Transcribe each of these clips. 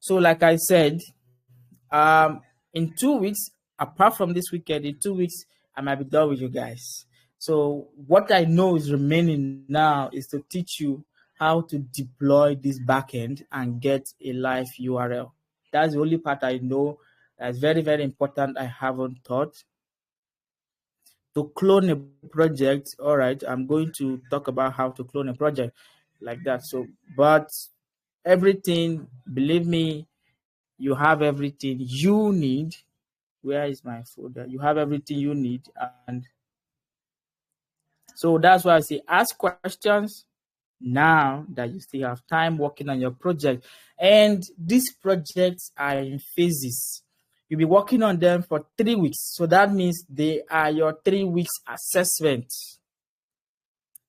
So like I said, in 2 weeks, apart from this weekend, in 2 weeks, I might be done with you guys. So what I know is remaining now is to teach you how to deploy this backend and get a live URL. That's the only part I know that's very, very important. I haven't taught. To clone a project, all right, I'm going to talk about how to clone a project like that. So, but everything, believe me, you have everything you need. Where is my folder? You have everything you need. And so that's why I say ask questions now that you still have time working on your project. And these projects are in phases. You'll be working on them for 3 weeks. So that means they are your 3 weeks assessment.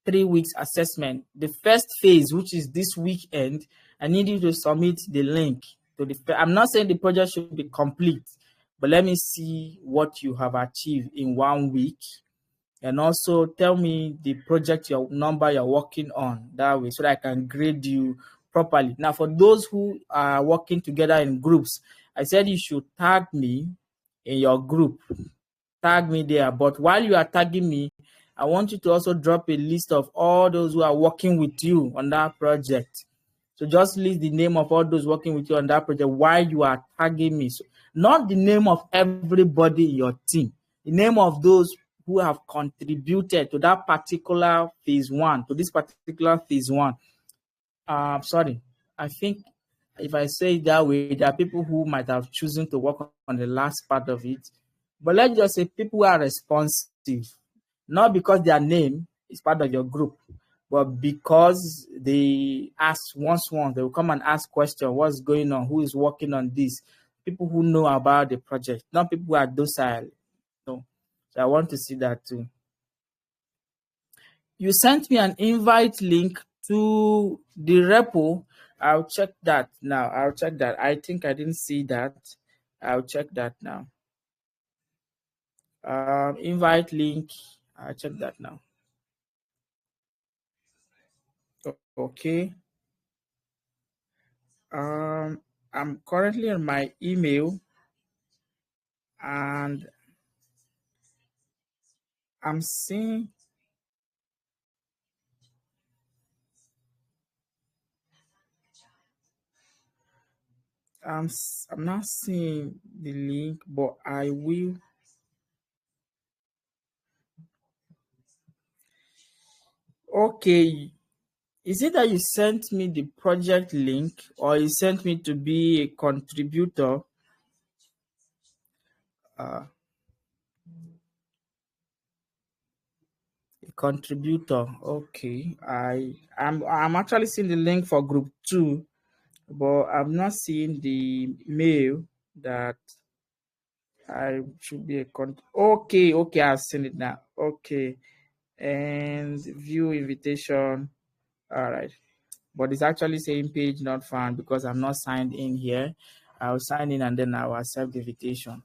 3 weeks assessment. The first phase, which is this weekend, I need you to submit the link to the. I'm not saying the project should be complete, but let me see what you have achieved in 1 week, and also tell me the project your number you're working on that way, so that I can grade you properly. Now, for those who are working together in groups, I said you should tag me in your group. Tag me there. But while you are tagging me, I want you to also drop a list of all those who are working with you on that project. So just list the name of all those working with you on that project while you are tagging me. So not the name of everybody in your team, the name of those who have contributed to that particular phase one, to this particular phase one. Sorry, I think if I say it that way, there are people who might have chosen to work on the last part of it. But let's just say people who are responsive, not because their name is part of your group, but because they ask once, they will come and ask questions, what's going on, who is working on this, people who know about the project, not people who are docile. No. So I want to see that too. You sent me an invite link to the repo. I'll check that now. I'll check that. I think I didn't see that. I'll check that now. Invite link. I'll check that now. Okay. I'm currently on my email and I'm seeing I'm not seeing the link, but I will. Okay. Is it that you sent me the project link or you sent me to be a contributor? A contributor. Okay. I'm actually seeing the link for group 2, but I'm not seeing the mail that I should be a okay, I've seen it now. Okay. And view invitation. All right. But it's actually saying page not found because I'm not signed in here. I'll sign in and then I'll accept the invitation.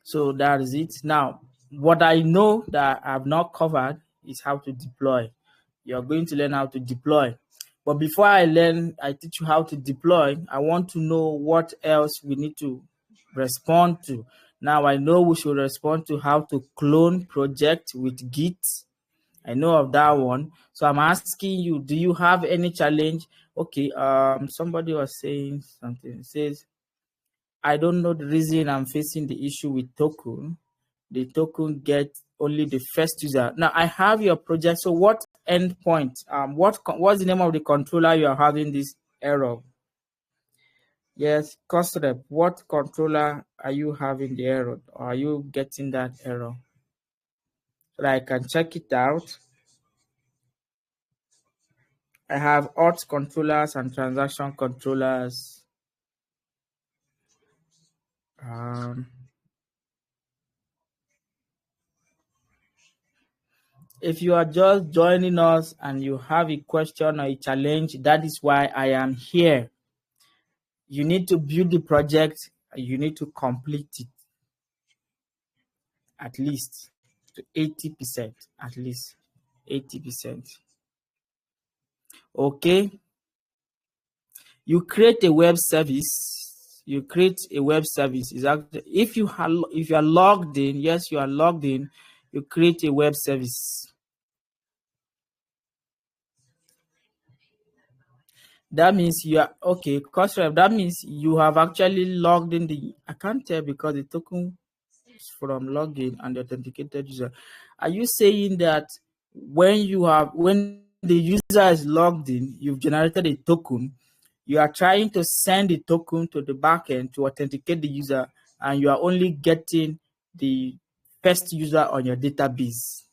So that is it. Now, what I know that I've not covered is how to deploy. You're going to learn how to deploy. But before I teach you how to deploy, I want to know what else we need to respond to. Now, I know we should respond to how to clone project with Git. I know of that one. So I'm asking you, do you have any challenge? Okay, somebody was saying something. It says, I don't know the reason I'm facing the issue with token. The token gets only the first user. Now I have your project. So what endpoint? What's the name of the controller you are having this error? Yes, cost rep. What controller are you having the error? Or are you getting that error? So that I can check it out. I have auth controllers and transaction controllers. If you are just joining us and you have a question or a challenge, that is why I am here. You need to build the project. You need to complete it at least to 80%, at least 80%. Okay. you create a web service. You create a web service. If you are logged in, yes, you are logged in. You create a web service. That means you are okay. That means you have actually logged in the. I can't tell because the token is from login and the authenticated user. Are you saying that when the user is logged in, you've generated a token? You are trying to send the token to the backend to authenticate the user, and you are only getting the first user on your database.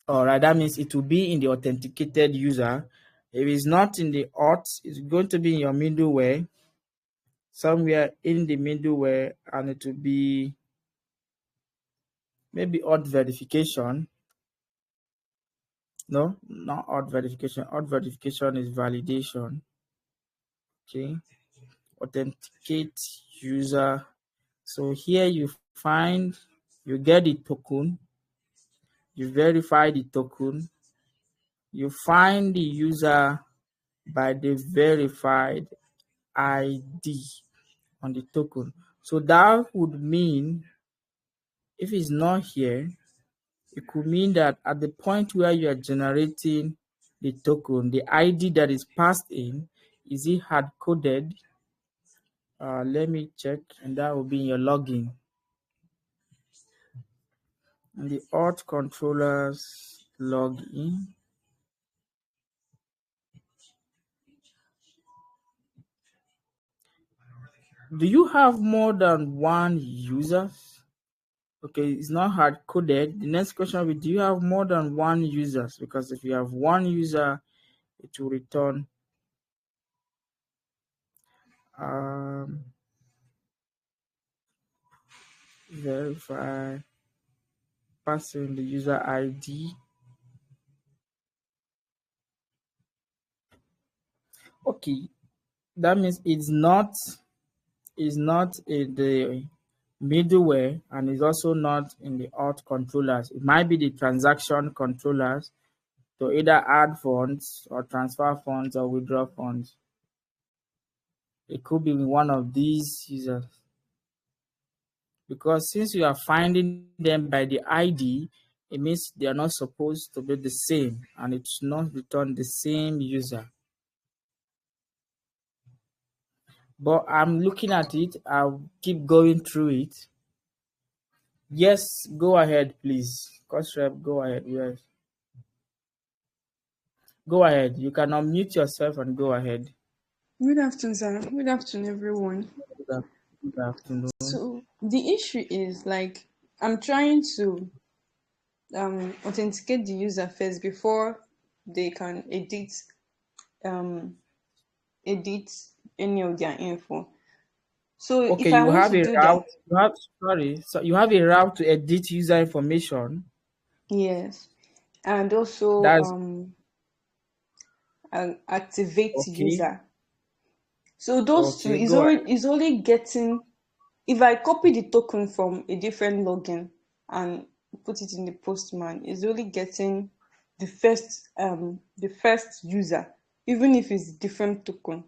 All right, that means it will be in the authenticated user. If it's not in the auth, it's going to be in your middleware, somewhere in the middleware, and it will be maybe auth verification. No, not auth verification. Auth verification is validation. Okay, authenticate user. So here you get the token, you verify the token, you find the user by the verified ID on the token. So that would mean if it's not here, it could mean that at the point where you are generating the token, the ID that is passed in, is it hard coded? Let me check, and that will be in your login. And the auth controllers login. Do you have more than one user? Okay, it's not hard coded. The next question will be, do you have more than one user? Because if you have one user, it will return verify passing the user ID. Okay, that means it's not in the middleware, and it's also not in the auth controllers. It might be the transaction controllers to either add funds or transfer funds or withdraw funds. It could be one of these users. Because since you are finding them by the ID, it means they are not supposed to be the same, and it should not return the same user. But I'm looking at it. I'll keep going through it. Yes, go ahead, please. Coach Rep, go ahead. Yes. Go ahead. You can unmute yourself and go ahead. Good afternoon, sir. Good afternoon, everyone. Good afternoon. So the issue is like I'm trying to authenticate the user first before they can edit any of their info. So Okay, if I you want have to a do route. that, So you have a route to edit user information. yes, and also That's activate okay. user. So those two Okay, go ahead. is only getting, if I copy the token from a different login and put it in the postman, it's only getting the first user, even if it's different token.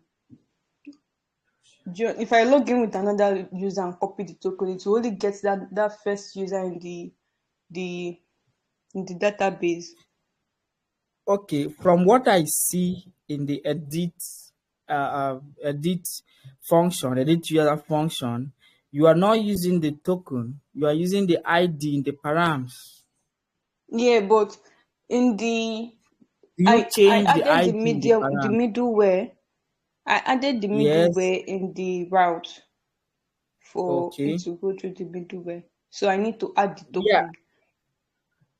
If I log in with another user and copy the token, it will only get that first user in the database. Okay, from what I see in the edit function, edit user function, you are not using the token. You are using the ID in the params. Yeah, but in the Do you I change the added ID in the the param? middleware. I added the Yes. middleware in the route for it Okay. to go through the middleware. So I need to add the Yeah. token.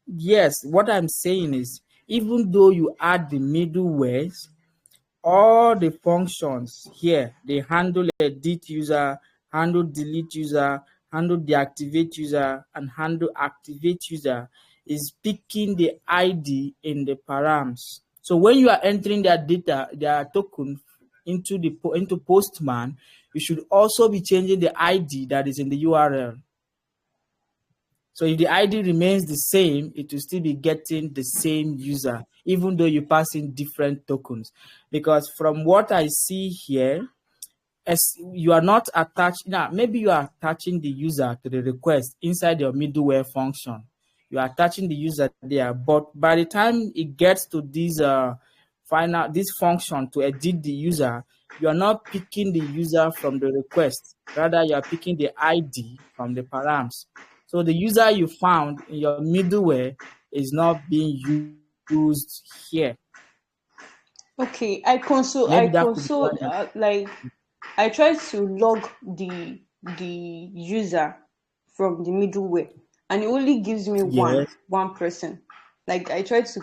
Yes. What I'm saying is, even though you add the middlewares, all the functions here, they handle edit user, handle delete user, handle deactivate user, and handle activate user, is picking the ID in the params. So when you are entering their data, their token into Postman, you should also be changing the ID that is in the URL. So if the ID remains the same, it will still be getting the same user, even though you pass in different tokens. Because from what I see here, as you are not attached now, maybe you are attaching the user to the request inside your middleware function. You are attaching the user there, but by the time it gets to this function to edit the user, you are not picking the user from the request. Rather, you are picking the ID from the params. So the user you found in your middleware is not being used here. Okay, I console. Maybe that could be why. Like I try to log the user from the middleware, and it only gives me Yes, one person. Like I try to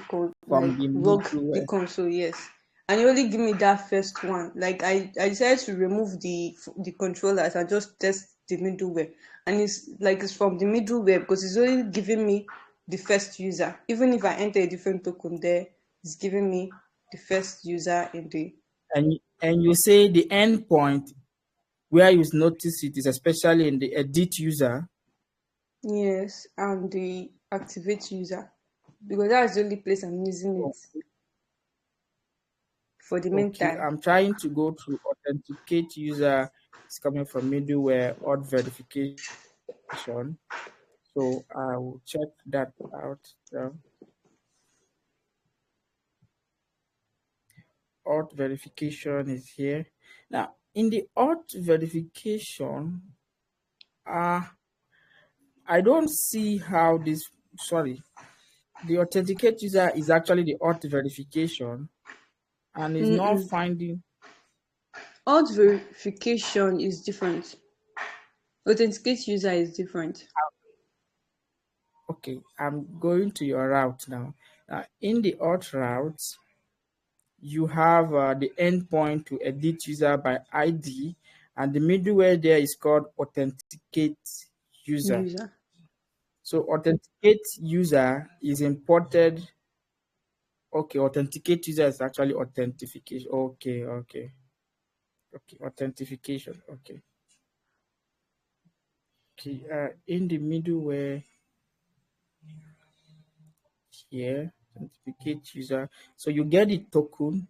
from the log the middleware. console, yes, and it only give me that first one. Like I decided to remove the controllers and just test the middleware, and it's from the middleware because it's only giving me the first user. Even if I enter a different token there, it's giving me the first user in the And you say the endpoint where you notice it is especially in the edit user. yes, and the activate user because that's the only place I'm using it for the Okay, meantime. I'm trying to go through authenticate user. It's coming from middleware auth verification. So I will check that out. Auth verification is here. Now, in the auth verification, I don't see how this, sorry, the authenticate user is actually the auth verification and is not Mm-mm. finding. Auth verification is different. Authenticate user is different. Okay, I'm going to your route now. In the auth route, you have the endpoint to edit user by ID, and the middleware there is called authenticate user. User. So authenticate user is imported. Okay, authenticate user is actually authentication. Okay, authentication. Okay. In the middleware here, authenticate user. So you get the token,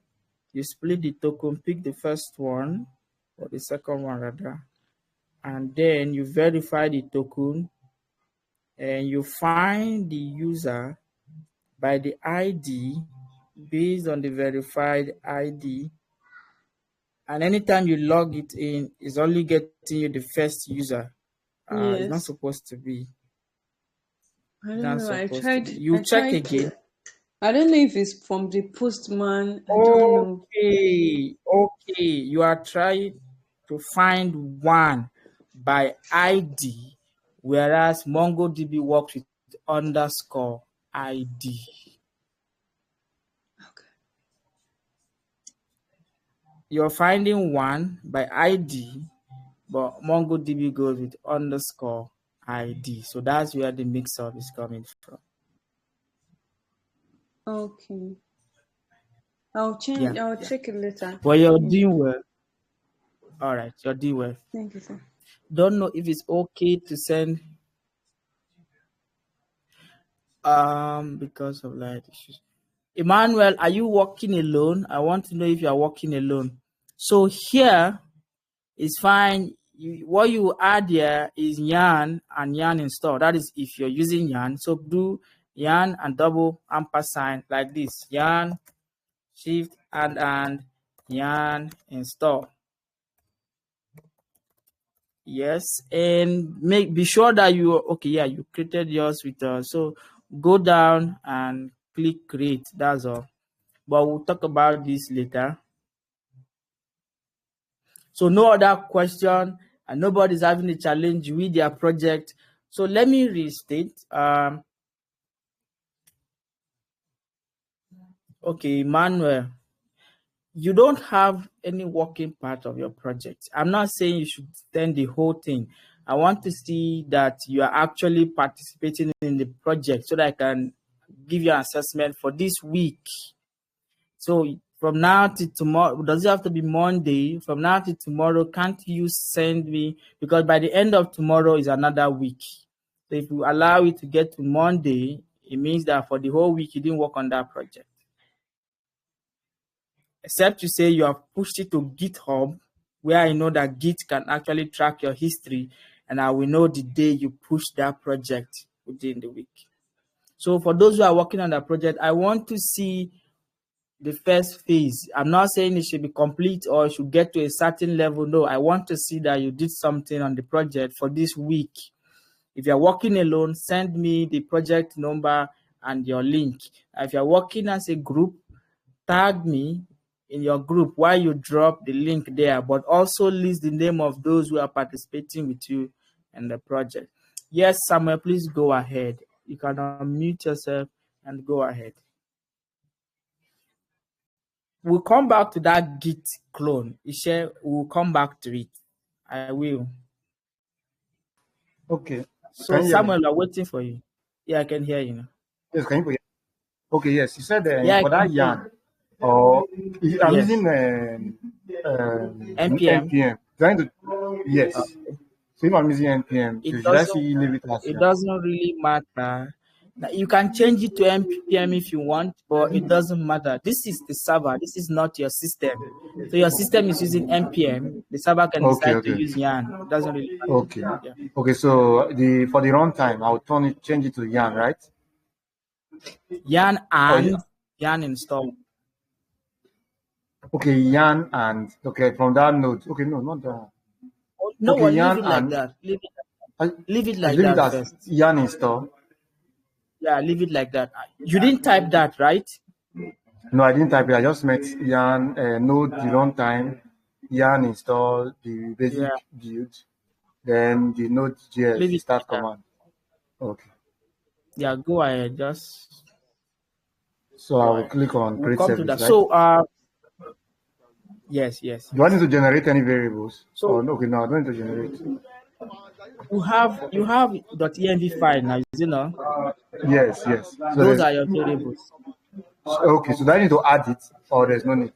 you split the token, pick the first one or the second one rather, and then you verify the token and you find the user by the ID based on the verified ID. And anytime you log it in, it's only getting you the first user. It's not Yes. supposed to be. I It's don't not know. supposed to be. I You check tried again. to. I don't know if it's from the postman. I don't know. Okay. You are trying to find one by ID, whereas MongoDB works with underscore ID. Okay. You're finding one by ID, but MongoDB goes with underscore ID. So that's where the mix-up is coming from. Okay. I'll change. Yeah, I'll yeah. check it later. But you're Yeah. doing well. All right, you're doing well. Thank you, sir. Don't know if it's okay to send because of light issues. Emmanuel, are you working alone? I want to know if you are working alone. So here is fine. What you add here is yarn and yarn install. That is if you're using yarn. So do yarn and double ampersand like this. Yarn, shift and yarn install. Yes, and be sure that you you created yours with so go down and click create. That's all. But we'll talk about this later. So no other question, and nobody's having a challenge with their project. So let me restate. Okay, Manuel, you don't have any working part of your project. I'm not saying you should send the whole thing. I want to see that you are actually participating in the project so that I can give you an assessment for this week. So from now to tomorrow, does it have to be Monday? From now to tomorrow, can't you send me? Because by the end of tomorrow is another week. So if you allow it to get to Monday, it means that for the whole week you didn't work on that project. Except you say you have pushed it to GitHub, where I know that Git can actually track your history, and I will know the day you pushed that project within the week. So for those who are working on that project, I want to see the first phase. I'm not saying it should be complete or it should get to a certain level. No, I want to see that you did something on the project for this week. If you're working alone, send me the project number and your link. If you're working as a group, tag me in your group while you drop the link there, but also list the name of those who are participating with you in the project. Yes, Samuel, please go ahead. You can unmute yourself and go ahead. We'll come back to that Git clone. Ishe, we'll come back to it. I will. Okay. So Samuel, I'm waiting for you. Yeah, I can hear you now. Yes, can you hear? Okay, yes. You said Yeah, for that yarn, or I'm Yes. using NPM. NPM. Trying to yes. So if I'm using NPM, It should I see leave it as it doesn't really matter. Now, you can change it to NPM if you want, but it doesn't matter. This is the server. This is not your system. So your system is using NPM. The server can decide to use yarn. It doesn't really matter. Okay. Yeah. Okay, so for the runtime, I'll change it to yarn, right? Yarn and yarn install. Okay, yarn and from that node. Okay, no, not that. No, okay, leave it like that. Leave it like leave that it as first. yarn install. Yeah, leave it like that. You didn't type that, right? No, I didn't type it. I just met yarn node the runtime, yarn install the basic build, then the Node.js the start command. Okay. Yeah, go ahead. Just so I will click on create come service, to that. right? So yes. Do I need to generate any variables? So okay, no, I don't need to generate. You have .env file now, you know? Yes. So those are your variables. Okay, so do I need to add it or there's no need?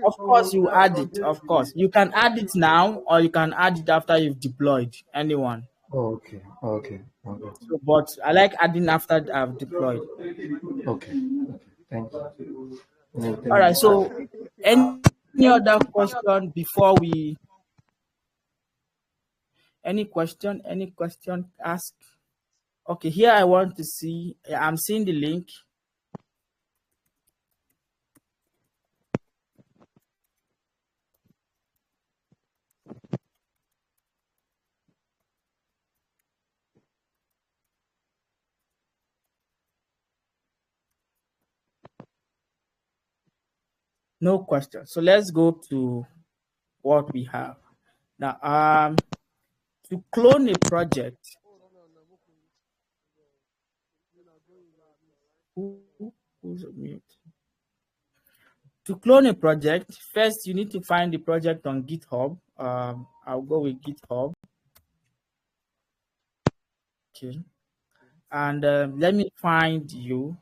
Of course, you add it. Of course, you can add it now, or you can add it after you've deployed anyone. Okay. So, but I like adding after I've deployed. Okay. Thank you. All right. So, any other question before we? Any question? Ask. Okay. Here I want to see. I'm seeing the link. No question. So let's go to what we have now. To clone a project. Who's on mute? To clone a project, first you need to find the project on GitHub. I'll go with GitHub. Okay. And let me find you.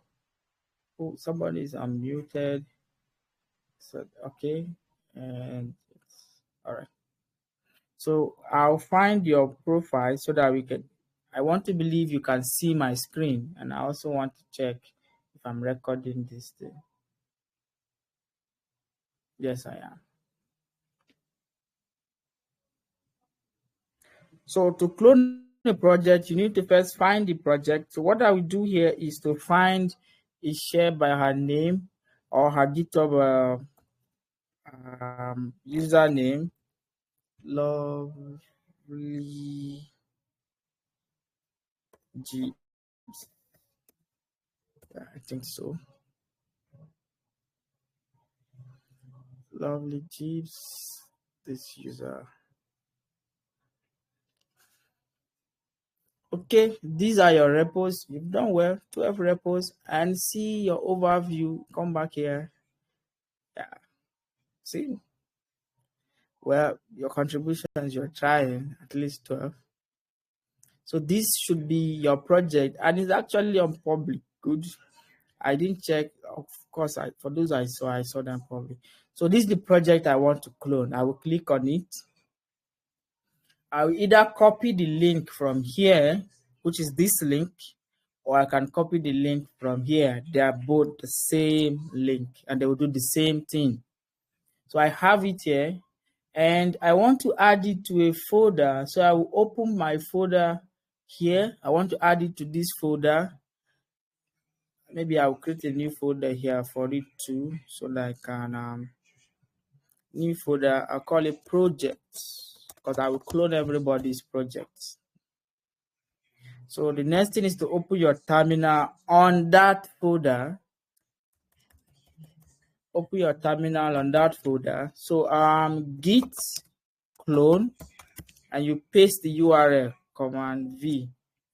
Oh, somebody is unmuted. So, okay. And all right. So I'll find your profile so that I want to believe you can see my screen. And I also want to check if I'm recording this thing. Yes, I am. So to clone a project, you need to first find the project. So what I will do here is to find a share by her name or her GitHub username. Lovely G. I think so. Lovely Jeeps. This user. Okay, these are your repos. You've done well. 12 repos, and see your overview. Come back here. Yeah. See. Well, your contributions, you're trying at least 12. So this should be your project, and it's actually on public. Good. I didn't check. Of course, for those I saw them public. So this is the project I want to clone. I will click on it. I will either copy the link from here which is this link, or I can copy the link from here. They are both the same link and they will do the same thing. So I have it here and I want to add it to a folder. So I will open my folder here. I want to add it to this folder. Maybe I'll create a new folder here for it too, so that I can new folder. I'll call it projects because I will clone everybody's projects. So the next thing is to open your terminal on that folder. Open your terminal on that folder. So git clone and you paste the URL, Command V.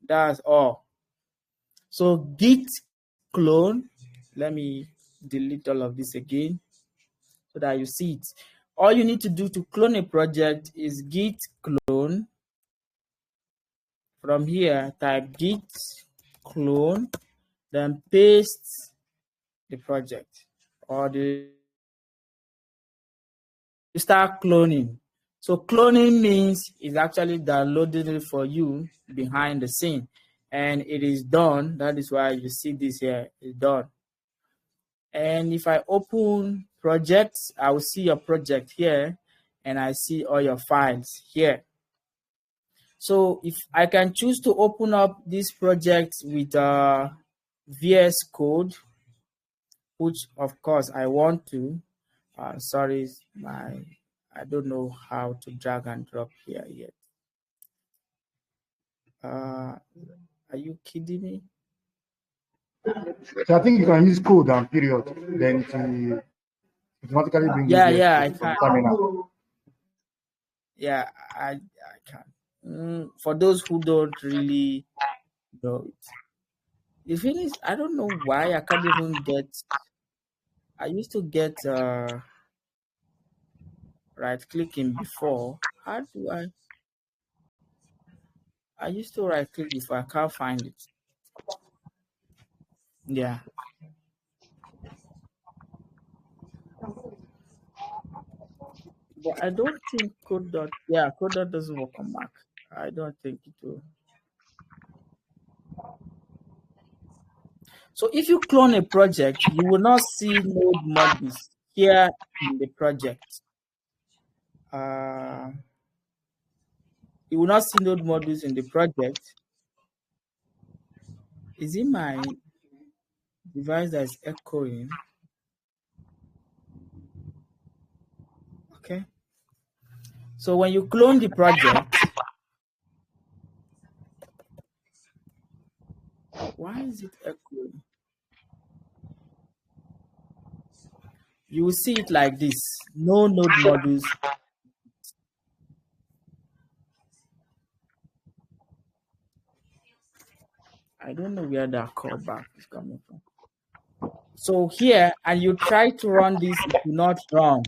That's all. So git clone, let me delete all of this again so that you see it. All you need to do to clone a project is git clone. From here, type git clone, then paste the project or the start cloning. So cloning means it's actually downloading it for you behind the scene, and it is done. That is why you see this here is done. And if I open projects, I will see your project here and I see all your files here. So if I can choose to open up this project with VS Code, which of course I want to, sorry, I don't know how to drag and drop here yet. Are you kidding me? So I think you can use code and period, then to automatically bring you I can. terminal. Yeah, I can. For those who don't really know it, the thing is, I don't know why I can't even get. I used to get right clicking before. How do I? I used to right click before. I can't find it. Yeah. But I don't think code dot doesn't work on Mac. I don't think it will. So if you clone a project, you will not see node modules here in the project. You will not see node modules in the project. Is it my device that is echoing? Okay. So when you clone the project, why is it echoing? You will see it like this. No node modules. I don't know where that callback is coming from. So here, and you try to run this, it will not run.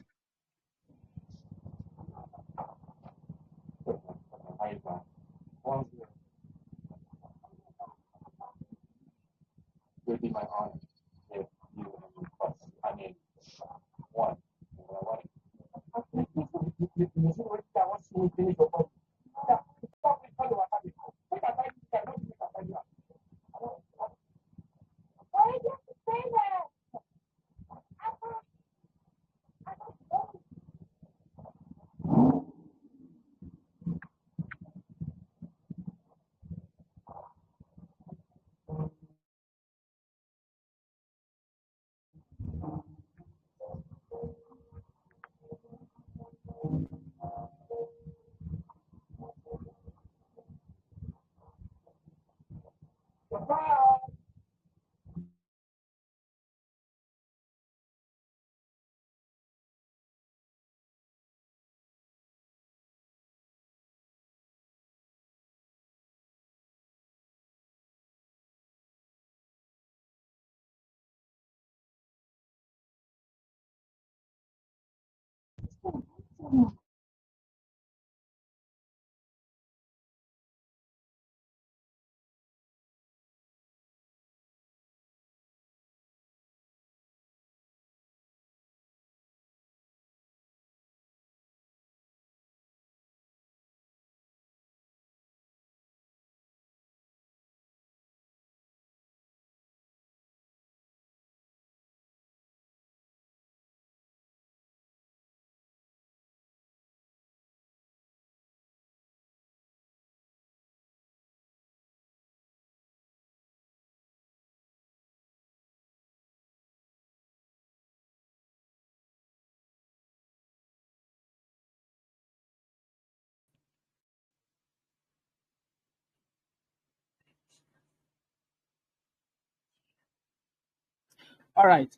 All right.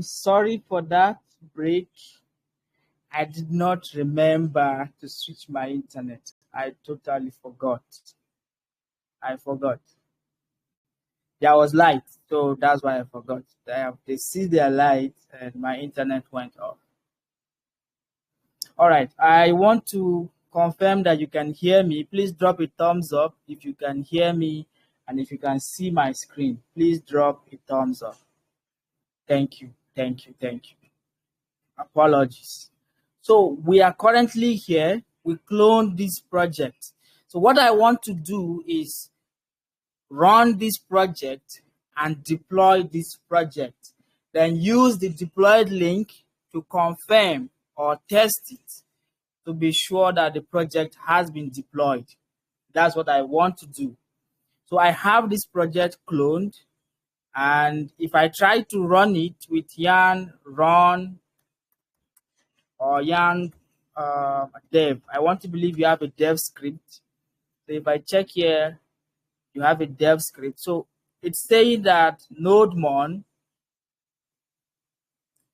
Sorry for that break. I did not remember to switch my internet. I totally forgot. I forgot. There was light, so that's why I forgot. They see their light and my internet went off. All right. I want to confirm that you can hear me. Please drop a thumbs up if you can hear me, and if you can see my screen, please drop a thumbs up. Thank you. Thank you. Thank you. Apologies. So we are currently here. We cloned this project. So what I want to do is run this project and deploy this project. Then use the deployed link to confirm or test it to be sure that the project has been deployed. That's what I want to do. So I have this project cloned, and if I try to run it with yarn run or yarn dev, I want to believe you have a dev script. So if I check here, you have a dev script. So it's saying that nodemon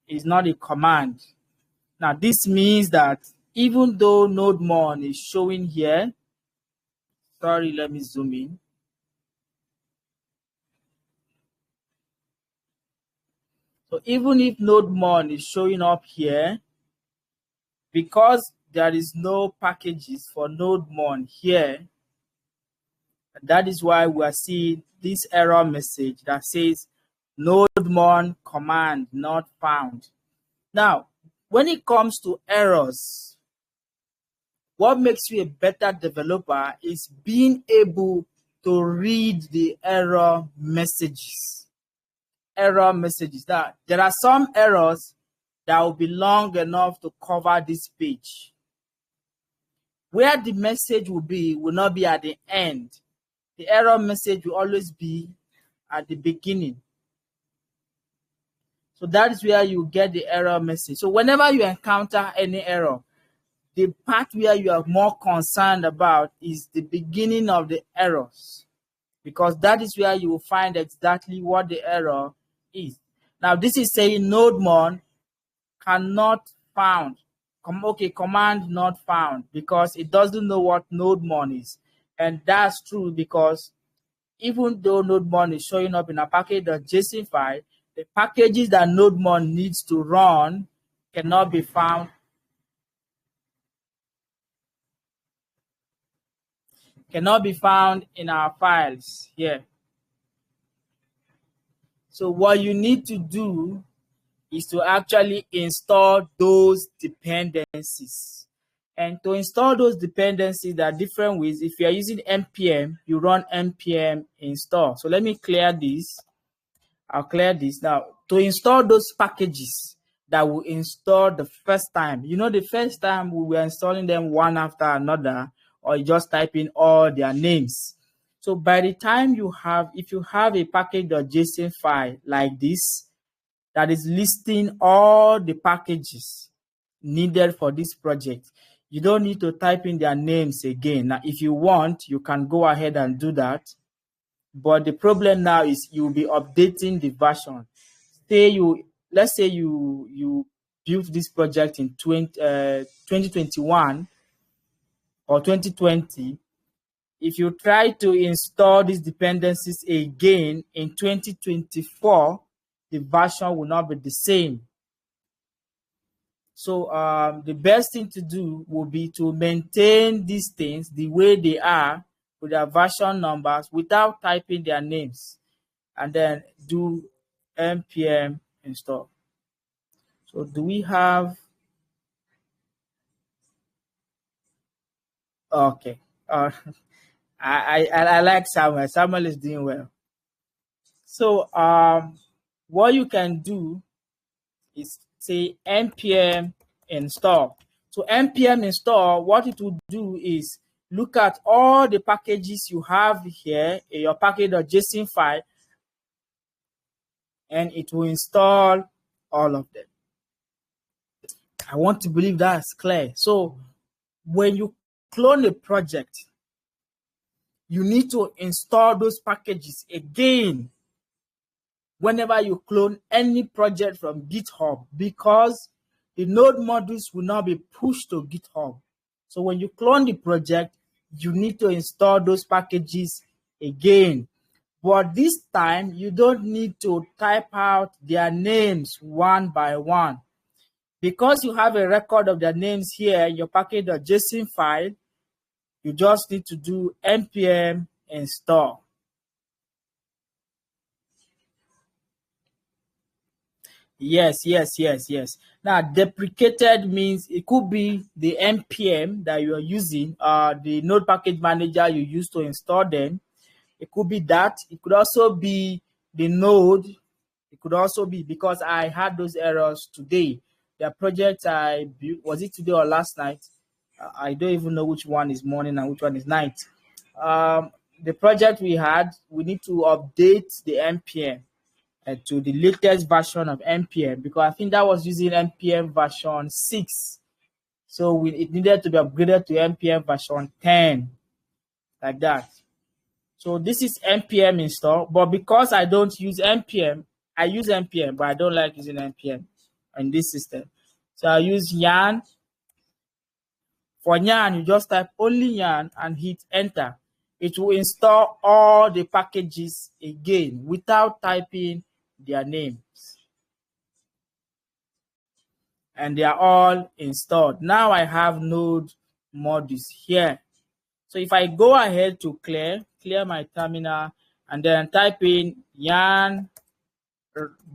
is not a command. Now this means that even though nodemon is showing here, sorry, let me zoom in. So even if nodemon is showing up here, because there is no packages for nodemon here, that is why we are seeing this error message that says nodemon command not found. Now, when it comes to errors, what makes you a better developer is being able to read the error messages. Error messages. Now, there are some errors that will be long enough to cover this page. Where the message will not be at the end. The error message will always be at the beginning. So that is where you get the error message. So whenever you encounter any error, the part where you are more concerned about is the beginning of the errors, because that is where you will find exactly what the error is. Now, this is saying nodemon cannot found. Okay, command not found, because it doesn't know what nodemon is. And that's true, because even though nodemon is showing up in a package.json file, the packages that nodemon needs to run cannot be found. Cannot be found in our files here. So what you need to do is to actually install those dependencies. And to install those dependencies, there are different ways. If you are using npm, you run npm install. So let me clear this. I'll clear this. Now, to install those packages that will install the first time, you know, the first time we were installing them one after another, or you just type in all their names. So by the time you have, if you have a package.json file like this, that is listing all the packages needed for this project, you don't need to type in their names again. Now, if you want, you can go ahead and do that. But the problem now is you'll be updating the version. Let's say you built this project in 2021 or 2020. If you try to install these dependencies again in 2024, the version will not be the same. So the best thing to do will be to maintain these things the way they are with their version numbers without typing their names, and then do npm install. So do we have? Okay. I like Samuel. Samuel is doing well. So what you can do is say npm install. So npm install, what it will do is look at all the packages you have here in your package.json file, and it will install all of them. I want to believe that's clear. So when you clone a project, you need to install those packages again whenever you clone any project from GitHub, because the node modules will not be pushed to GitHub. So when you clone the project, you need to install those packages again. But this time, you don't need to type out their names one by one. Because you have a record of their names here in your package.json file, you just need to do npm install. Yes. Now, deprecated means it could be the npm that you are using, the node package manager you use to install them. It could be that. It could also be the node. It could also be, because I had those errors today. The project I built, was it today or last night? I don't even know which one is morning and which one is night. The project we had, we need to update the npm to the latest version of npm, because I think that was using npm version 6. So it needed to be upgraded to npm version 10, like that. So this is npm install, but because I don't use npm, I use npm, but I don't like using npm in this system. So I use yarn. For yarn, you just type only yarn and hit enter. It will install all the packages again without typing their names. And they are all installed. Now I have node modules here. So if I go ahead to clear my terminal and then type in yarn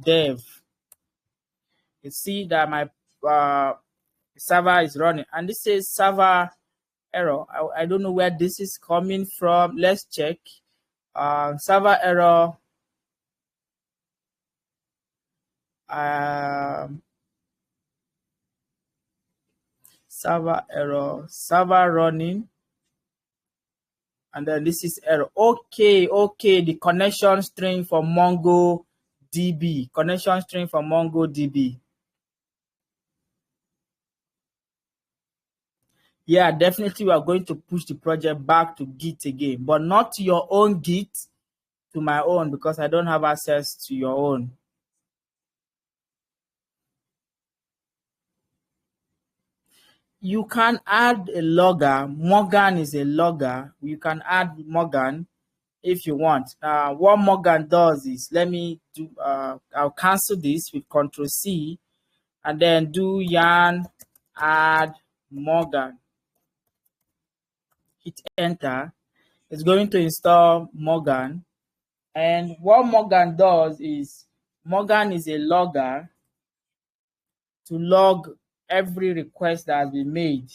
dev, you see that my server is running, and this says server error. I don't know where this is coming from. Let's check. Server error. Server error. Server running. And then this is error. Okay. The connection string for MongoDB. Connection string for MongoDB. Yeah, definitely we are going to push the project back to Git again, but not to your own Git, to my own, because I don't have access to your own. You can add a logger. Morgan is a logger. You can add Morgan if you want. What Morgan does is, let me do, I'll cancel this with Ctrl+C and then do yarn add Morgan. Hit enter. It's going to install Morgan. And what Morgan does is, Morgan is a logger to log every request that has been made.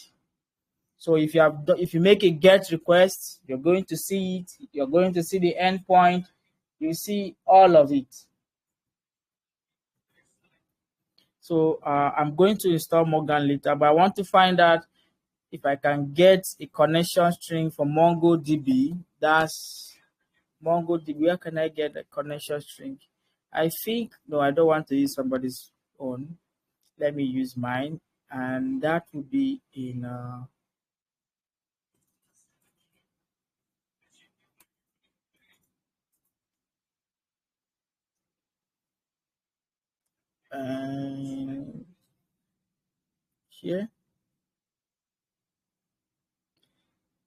So if you make a GET request, you're going to see it. You're going to see the endpoint. You see all of it. So I'm going to install Morgan later, but I want to find out if I can get a connection string for MongoDB. That's MongoDB. Where can I get a connection string? I think, no, I don't want to use somebody's own. Let me use mine, and that would be in here.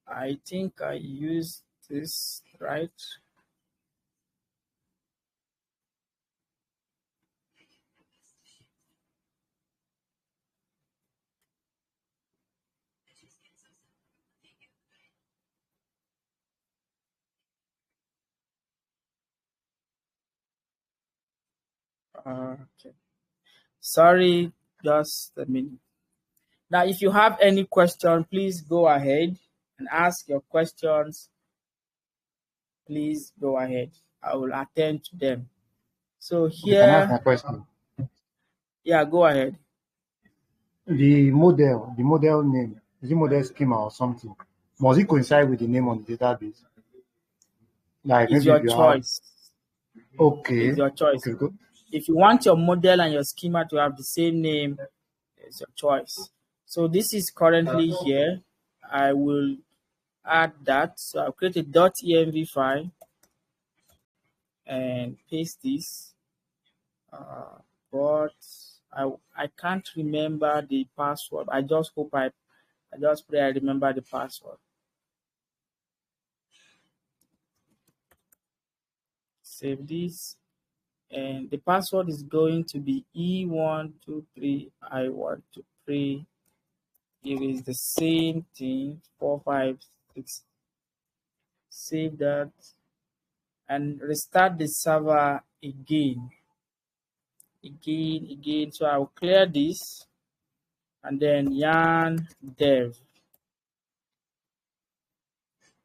I think I used this, right? Okay. Sorry, just a minute. Now, if you have any question, please go ahead and ask your questions. Please go ahead. I will attend to them. So here, can I ask my question? Yeah, go ahead. The model name, is it model schema or something? Must it coincide with the name on the database? Like It's maybe your if you choice. Okay. It's your choice. Okay, good. If you want your model and your schema to have the same name, it's your choice. So this is currently here. I will add that. So I'll create a .env file and paste this. but I can't remember the password. I just pray I remember the password. Save this, and the password is going to be E123. I want to pray. It is the same thing. 456. Save that and restart the server again. So I'll clear this and then yarn dev.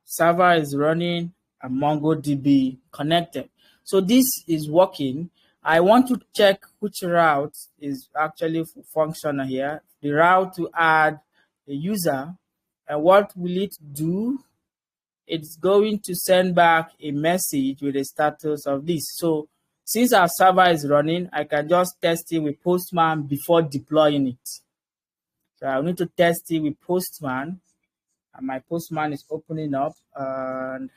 Server is running and MongoDB connected. So this is working. I want to check which route is actually functional here. The route to add a user, and what will it do? It's going to send back a message with the status of this. So since our server is running, I can just test it with Postman before deploying it. So I need to test it with Postman, and my Postman is opening up, and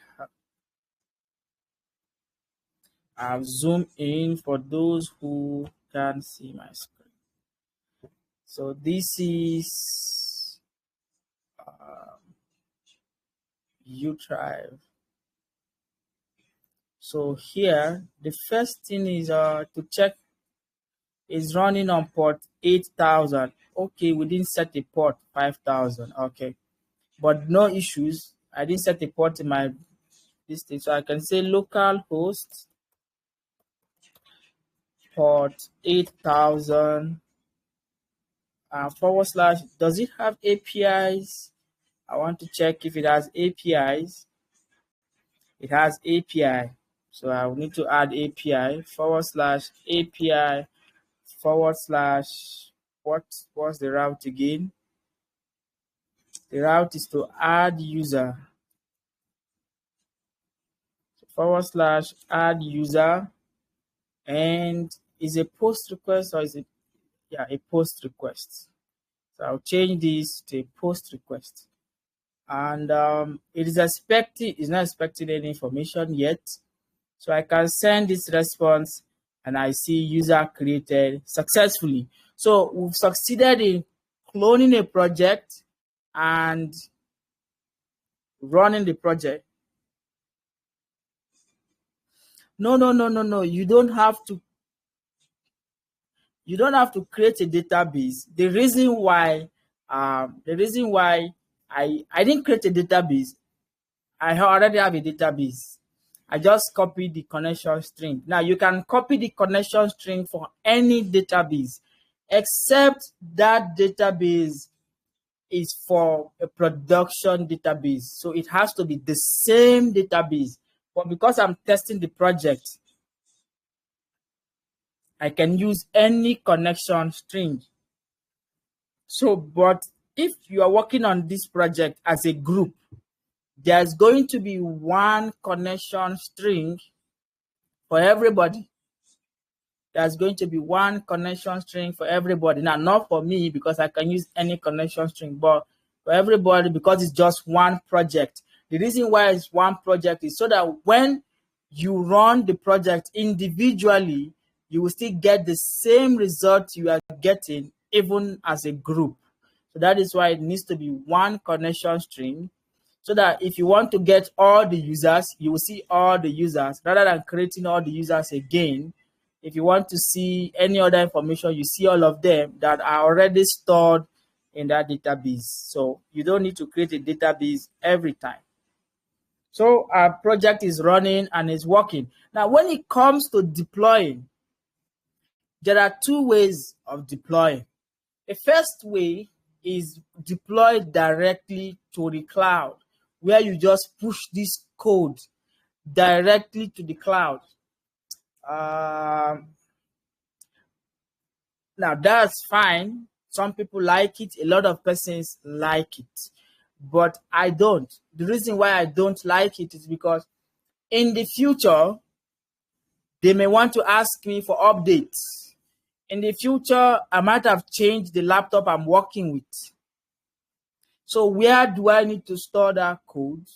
I'll zoom in for those who can see my screen. So this is U-Drive. So here, the first thing is to check is running on port 8000. Okay, we didn't set a port 5000. Okay, but no issues. I didn't set a port in my listing, so I can say localhost port 8000 / does it have APIs? I want to check if it has APIs. It has API, so I will need to add API / API / what's the route again? The route is to add user / add user, and is a post request or is it a post request? So I'll change this to a post request, and it's not expecting any information yet, so I can send this response and I see user created successfully. So we've succeeded in cloning a project and running the project. No. You don't have to create a database. The reason why I didn't create a database, I already have a database. I just copied the connection string. Now you can copy the connection string for any database, except that database is for a production database. So it has to be the same database. But because I'm testing the project, I can use any connection string. So, but if you are working on this project as a group, there's going to be one connection string for everybody. There's going to be one connection string for everybody. Now, not for me because I can use any connection string, but for everybody because it's just one project. The reason why it's one project is so that when you run the project individually, you will still get the same result you are getting even as a group. So that is why it needs to be one connection string, so that if you want to get all the users, you will see all the users rather than creating all the users again. If you want to see any other information, you see all of them that are already stored in that database. So you don't need to create a database every time. So our project is running and is working. Now, when it comes to deploying, there are two ways of deploying. The first way is deploy directly to the cloud, where you just push this code directly to the cloud. Now that's fine. Some people like it. A lot of persons like it, but I don't. The reason why I don't like it is because in the future, they may want to ask me for updates. In the future, I might have changed the laptop I'm working with. So where do I need to store that code?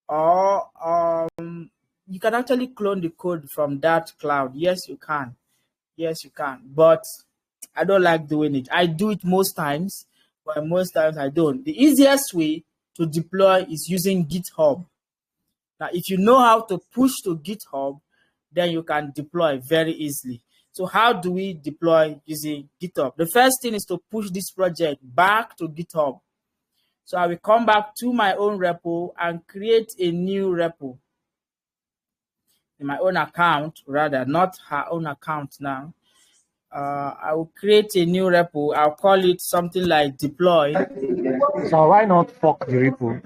Or you can actually clone the code from that cloud. Yes, you can. Yes, you can, but I don't like doing it. I do it most times, but most times I don't. The easiest way to deploy is using GitHub. Now, if you know how to push to GitHub, then you can deploy very easily. So how do we deploy using GitHub? The first thing is to push this project back to GitHub. So I will come back to my own repo and create a new repo in my own account, rather, not her own account now. I will create a new repo. I'll call it something like deploy. So why not fork the repo?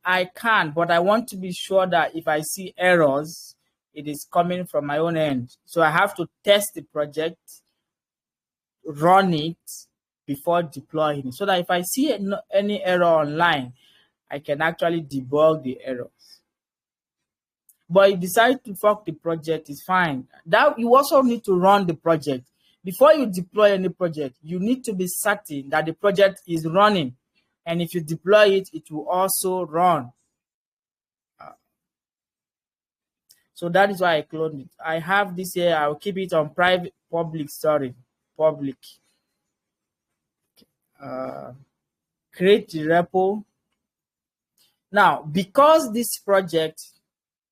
I can, but I want to be sure that if I see errors, it is coming from my own end. So I have to test the project, run it before deploying it, so that if I see any error online, I can actually debug the errors. But if you decide to fork the project, is fine. That you also need to run the project. Before you deploy any project, you need to be certain that the project is running. And if you deploy it, it will also run. So that is why I cloned it. I have this here. I'll keep it on private, public, public. Create the repo. Now, because this project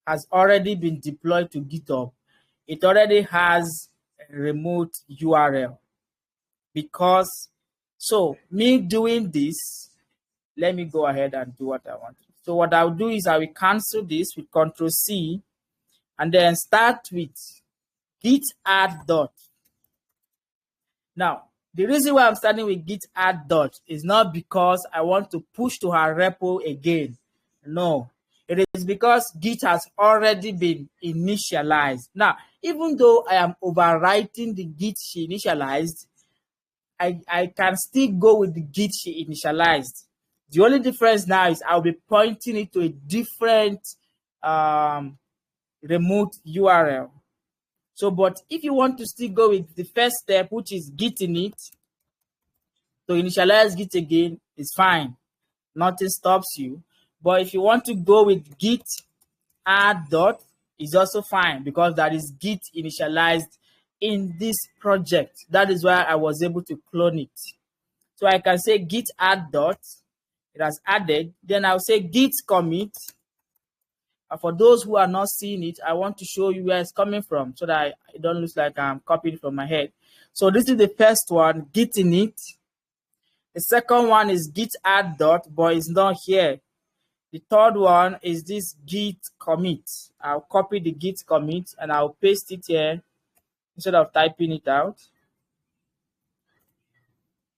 has already been deployed to GitHub, it already has a remote URL. So me doing this, let me go ahead and do what I want. So what I'll do is I will cancel this with Control C and then start with git add dot. Now, the reason why I'm starting with git add dot is not because I want to push to her repo again. No, it is because Git has already been initialized. Now, even though I am overwriting the Git she initialized, I can still go with the Git she initialized. The only difference now is I'll be pointing it to a different remote URL. So, but if you want to still go with the first step, which is git init, to initialize Git again, is fine. Nothing stops you. But if you want to go with git add dot, is also fine, because that is Git initialized in this project. That is why I was able to clone it. So I can say git add dot, it has added. Then I'll say git commit. For those who are not seeing it, I want to show you where it's coming from so that it don't look like I'm copying from my head. So this is the first one, git init. The second one is git add dot, but it's not here. The third one is this git commit. I'll copy the git commit and I'll paste it here instead of typing it out.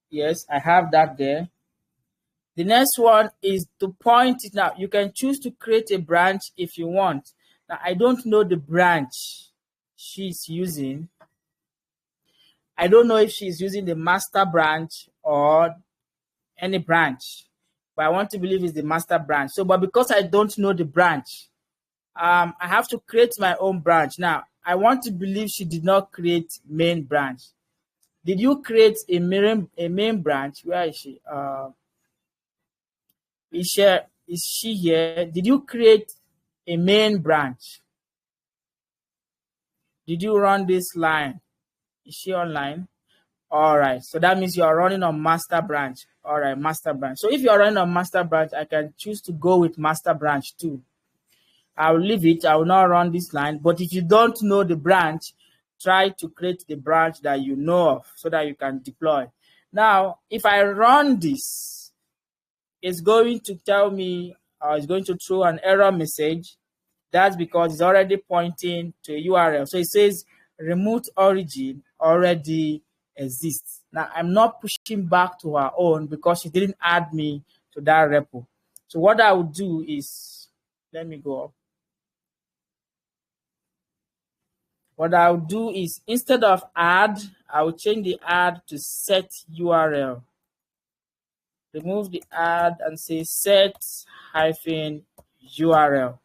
Yes, I have that there. The next one is to point it out. You can choose to create a branch if you want. Now, I don't know the branch she's using. I don't know if she's using the master branch or any branch, but I want to believe it's the master branch. So, but because I don't know the branch, I have to create my own branch. Now, I want to believe she did not create main branch. Did you create a main branch? Where is she? Is she here? Did you create a main branch? Did you run this line? Is she online? All right. So that means you are running on master branch. All right, master branch. So if you are running on master branch, I can choose to go with master branch too. I'll leave it. I will not run this line. But if you don't know the branch, try to create the branch that you know of so that you can deploy. Now, if I run this, it's going to tell me, it's going to throw an error message. That's because it's already pointing to a URL. So it says remote origin already exists. Now, I'm not pushing back to her own because she didn't add me to that repo. So what I would do is, let me go up. What I'll do is, instead of add, I will change the add to set URL. Remove the add and say set hyphen URL.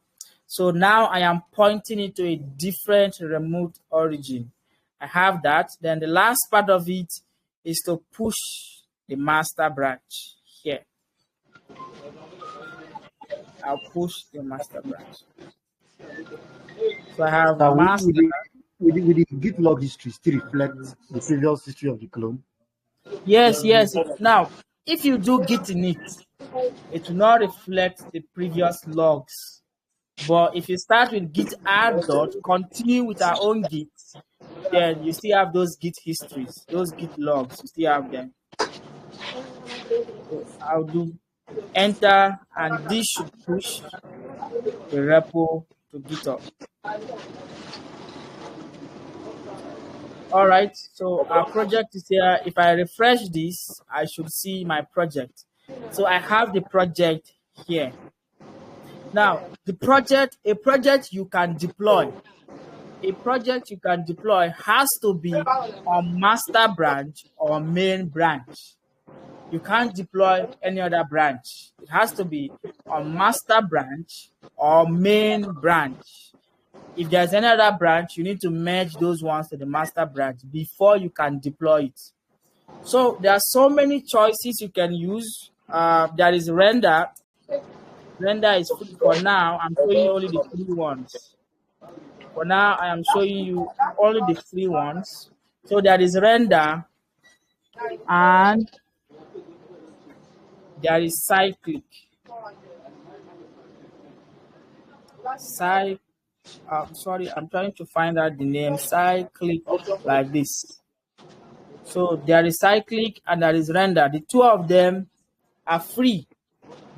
So now I am pointing it to a different remote origin. I have that. Then the last part of it is to push the master branch here. I'll push the master branch. So I have master. with the Git log history still reflects the previous history of the clone? Yes. Now, if you do Git init, it will not reflect the previous logs. But if you start with git add dot, continue with our own Git, then you still have those Git histories, those Git logs, you still have them. So I'll do enter, and this should push the repo to GitHub. All right, so our project is here. If I refresh this, I should see my project. So I have the project here. Now, a project you can deploy. A project you can deploy has to be on master branch or main branch. You can't deploy any other branch. It has to be on master branch or main branch. If there's any other branch, you need to merge those ones to the master branch before you can deploy it. So there are so many choices you can use. There is render. Render is free for now. I'm showing you only the free ones. For now, I am showing you only the free ones. So there is render, and there is cyclic. Sorry, I'm trying to find out the name. Cyclic, like this. So there is cyclic and there is render. The two of them are free.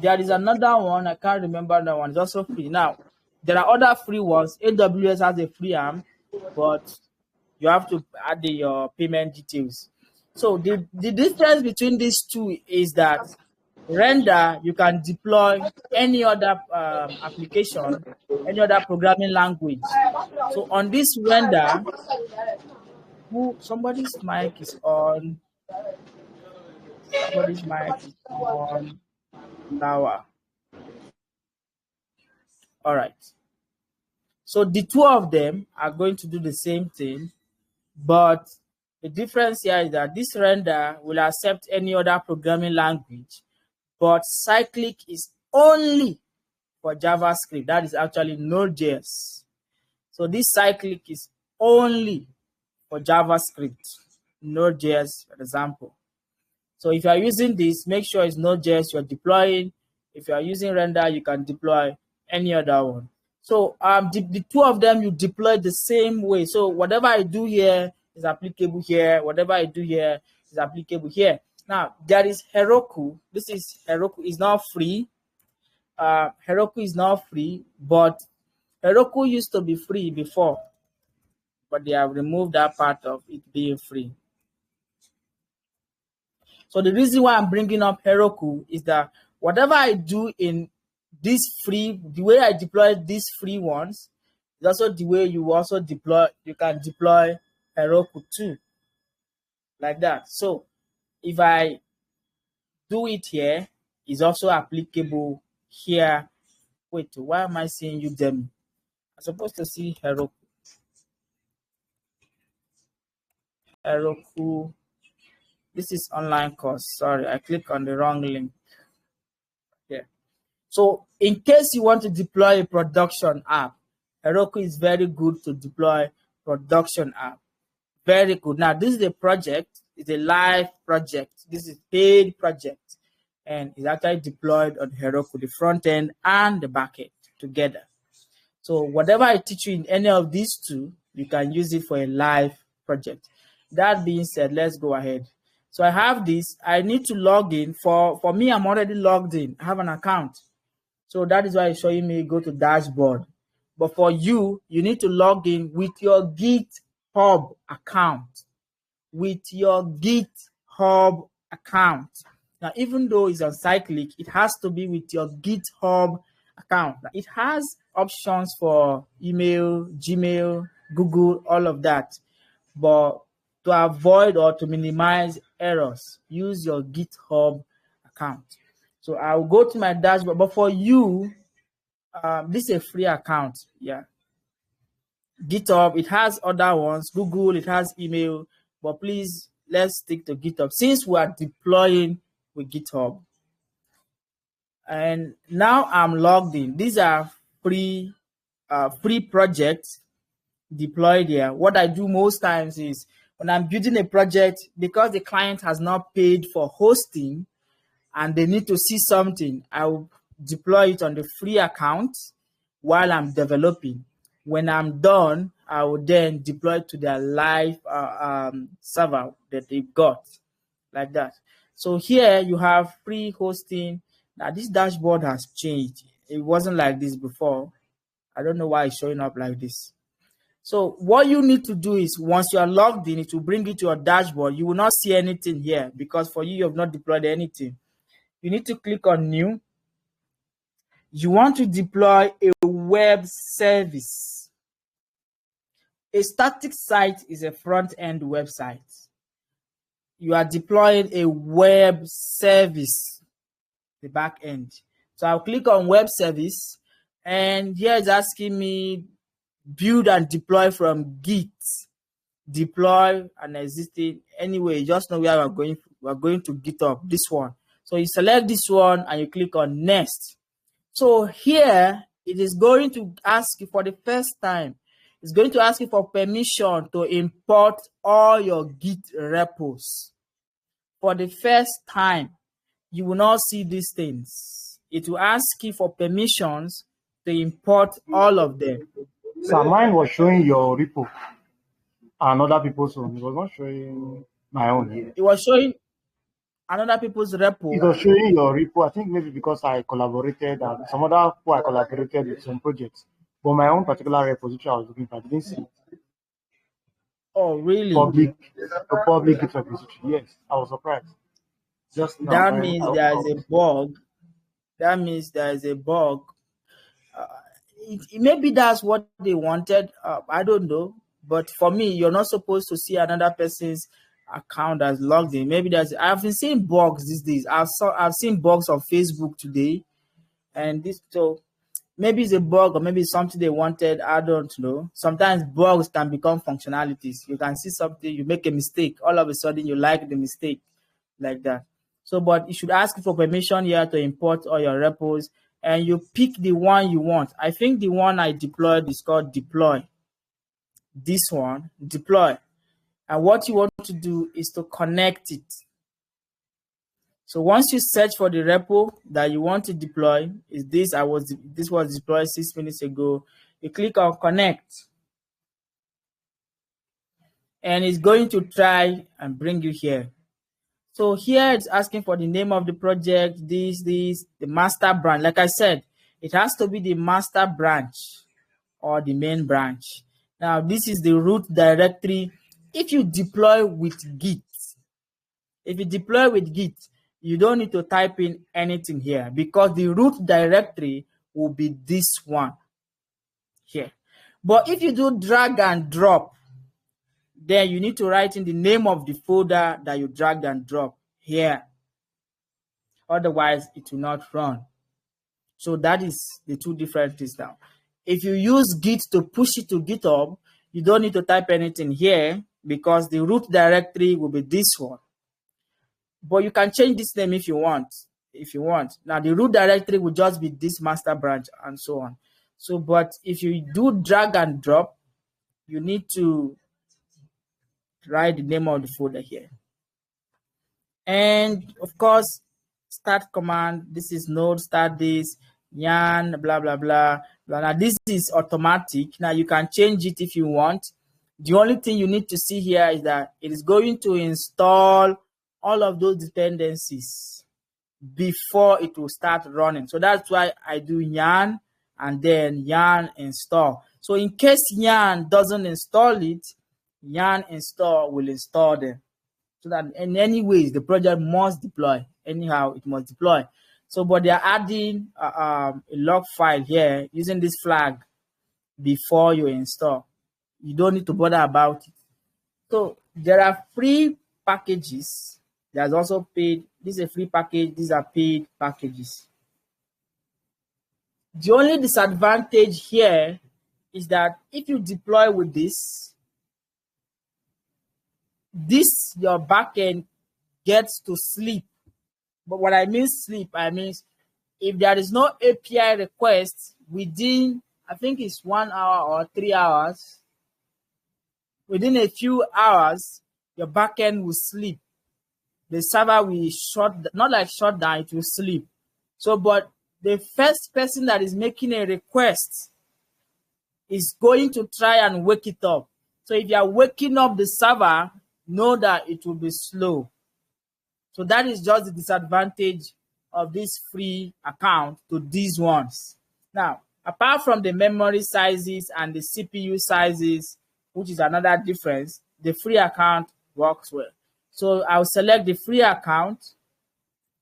There is another one, I can't remember that one, it's also free. Now, there are other free ones. AWS has a free arm, but you have to add your payment details. So the difference between these two is that render, you can deploy any other application, any other programming language. So on this render, somebody's mic is on. Somebody's mic is on lower. All right. So the two of them are going to do the same thing, but the difference here is that this render will accept any other programming language, but cyclic is only for JavaScript. That is actually Node.js. So this cyclic is only for JavaScript, Node.js, for example. So if you are using this, make sure it's Node.js you're deploying. If you are using render, you can deploy any other one. So the two of them you deploy the same way. So whatever I do here is applicable here. Whatever I do here is applicable here. Now there is Heroku. This is Heroku is not free. Heroku is not free, but Heroku used to be free before, but they have removed that part of it being free. So the reason why I'm bringing up Heroku is that whatever I do in this free, the way I deploy these free ones, is also the way you can deploy Heroku too, like that. So if I do it here, it's also applicable here. Wait, why am I seeing Udemy? I'm supposed to see Heroku. Heroku. This is online course. Sorry, I clicked on the wrong link. Yeah. So in case you want to deploy a production app, Heroku is very good to deploy production app. Very good. Now, this is a project. It's a live project. This is a paid project. And it's actually deployed on Heroku, the front end and the back end together. So whatever I teach you in any of these two, you can use it for a live project. That being said, let's go ahead. So I have this. I need to log in. For me, I'm already logged in. I have an account. So that is why it's showing me go to dashboard. But for you, you need to log in with your GitHub account. With your GitHub account. Now, even though it's on cyclic, it has to be with your GitHub account. Now, it has options for email, Gmail, Google, all of that. But to avoid or to minimize errors, use your GitHub account. So I'll go to my dashboard. But for you, this is a free account. Yeah. GitHub, it has other ones. Google, it has email. But please, let's stick to GitHub since we are deploying with GitHub. And now I'm logged in. These are free projects. deploy there. What I do most times is when I'm building a project, because the client has not paid for hosting and they need to see something, I will deploy it on the free account while I'm developing. When I'm done, I will then deploy to their live server that they've got, like that. So here you have free hosting. Now this dashboard has changed. It wasn't like this before. I don't know why it's showing up like this. So what you need to do is once you are logged in, it will bring you to your dashboard. You will not see anything here because for you have not deployed anything. You need to click on new. You want to deploy a web service. A static site is a front-end website. You are deploying a web service, the back end. So I'll click on web service, and here it's asking me build and deploy from Git. Deploy an existing, anyway, just know where we're going to GitHub, this one. So you select this one and you click on next. So here it is going to ask you for the first time, it's going to ask you for permission to import all your Git repos. For the first time, you will not see these things. It will ask you for permissions to import all of them. So mine was showing your repo and other people's own. It was not showing my own here. It was showing another people's repo. It was showing your repo. I think maybe because I collaborated and some other people I collaborated with some projects. But my own particular repository I was looking for, I didn't see it. Oh, really? Public Git repository. Yes, I was surprised. Just now, that means there is a bug. That means there is a bug. Maybe that's what they wanted. I don't know. But for me, you're not supposed to see another person's account as logged in. Maybe I've been seeing bugs these days. I've seen bugs on Facebook today, and this, so maybe it's a bug or maybe it's something they wanted. I don't know. Sometimes bugs can become functionalities. You can see something, you make a mistake, all of a sudden you like the mistake, like that. So, but you should ask for permission here to import all your repos, and you pick the one you want. I think the one I deployed is called deploy. This one, deploy. And what you want to do is to connect it. So once you search for the repo that you want to deploy, this was deployed 6 minutes ago. You click on connect, and it's going to try and bring you here. So here it's asking for the name of the project, the master branch. Like I said, it has to be the master branch or the main branch. Now this is the root directory. If you deploy with Git, you don't need to type in anything here because the root directory will be this one here. But if you do drag and drop, then you need to write in the name of the folder that you dragged and drop here. Otherwise, it will not run. So that is the two different things now. If you use Git to push it to GitHub, you don't need to type anything here because the root directory will be this one. But you can change this name if you want. Now the root directory will just be this master branch and so on. So, but if you do drag and drop, you need to write the name of the folder here. And of course, start command. This is node start this, yarn, blah, blah, blah. Now this is automatic. Now you can change it if you want. The only thing you need to see here is that it is going to install all of those dependencies before it will start running. So that's why I do yarn and then yarn install. So in case yarn doesn't install it, yarn install will install them. So that in any ways the project must deploy. Anyhow, it must deploy. So, but they are adding a log file here using this flag before you install. You don't need to bother about it. So there are free packages. There's also paid. This is a free package. These are paid packages. The only disadvantage here is that if you deploy with this, your backend gets to sleep. But what I mean sleep, I mean if there is no API request within, I think it's 1 hour or 3 hours, within a few hours, your backend will sleep. The server will not like shut down, it will sleep. So, but the first person that is making a request is going to try and wake it up. So if you are waking up the server, know that it will be slow. So that is just the disadvantage of this free account to these ones. Now, apart from the memory sizes and the CPU sizes, which is another difference, the free account works well. So I'll select the free account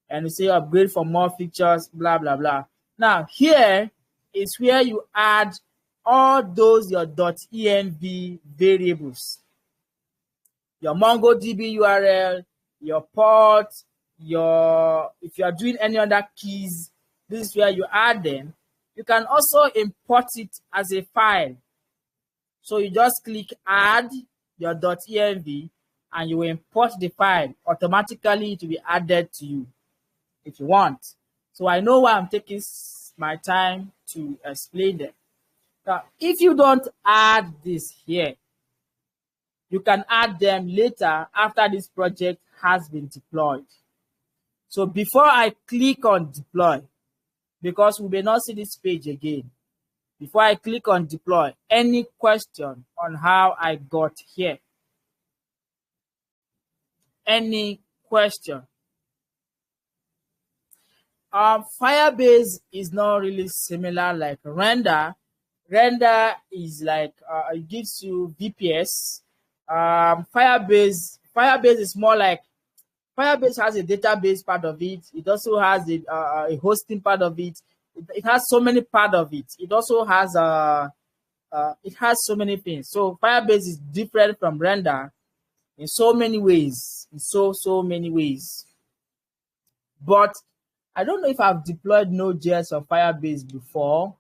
and you say upgrade for more features, blah, blah, blah. Now, here is where you add all those your .env variables. Your MongoDB URL, your port, if you are doing any other keys, this is where you add them. You can also import it as a file. So you just click add your .env and you will import the file. Automatically, it will be added to you if you want. So I know why I'm taking my time to explain them. Now, if you don't add this here, you can add them later after this project has been deployed. So before I click on deploy, because we may not see this page again, before I click on deploy, any question on how I got here? Any question? Firebase is not really similar like Render. Render is like it gives you VPS. Firebase is more like Firebase has a database part of it. It also has a hosting part of it. It has so many parts of it. It also has so many things. So Firebase is different from Render in so many ways. In so many ways. But I don't know if I've deployed Node.js or Firebase before.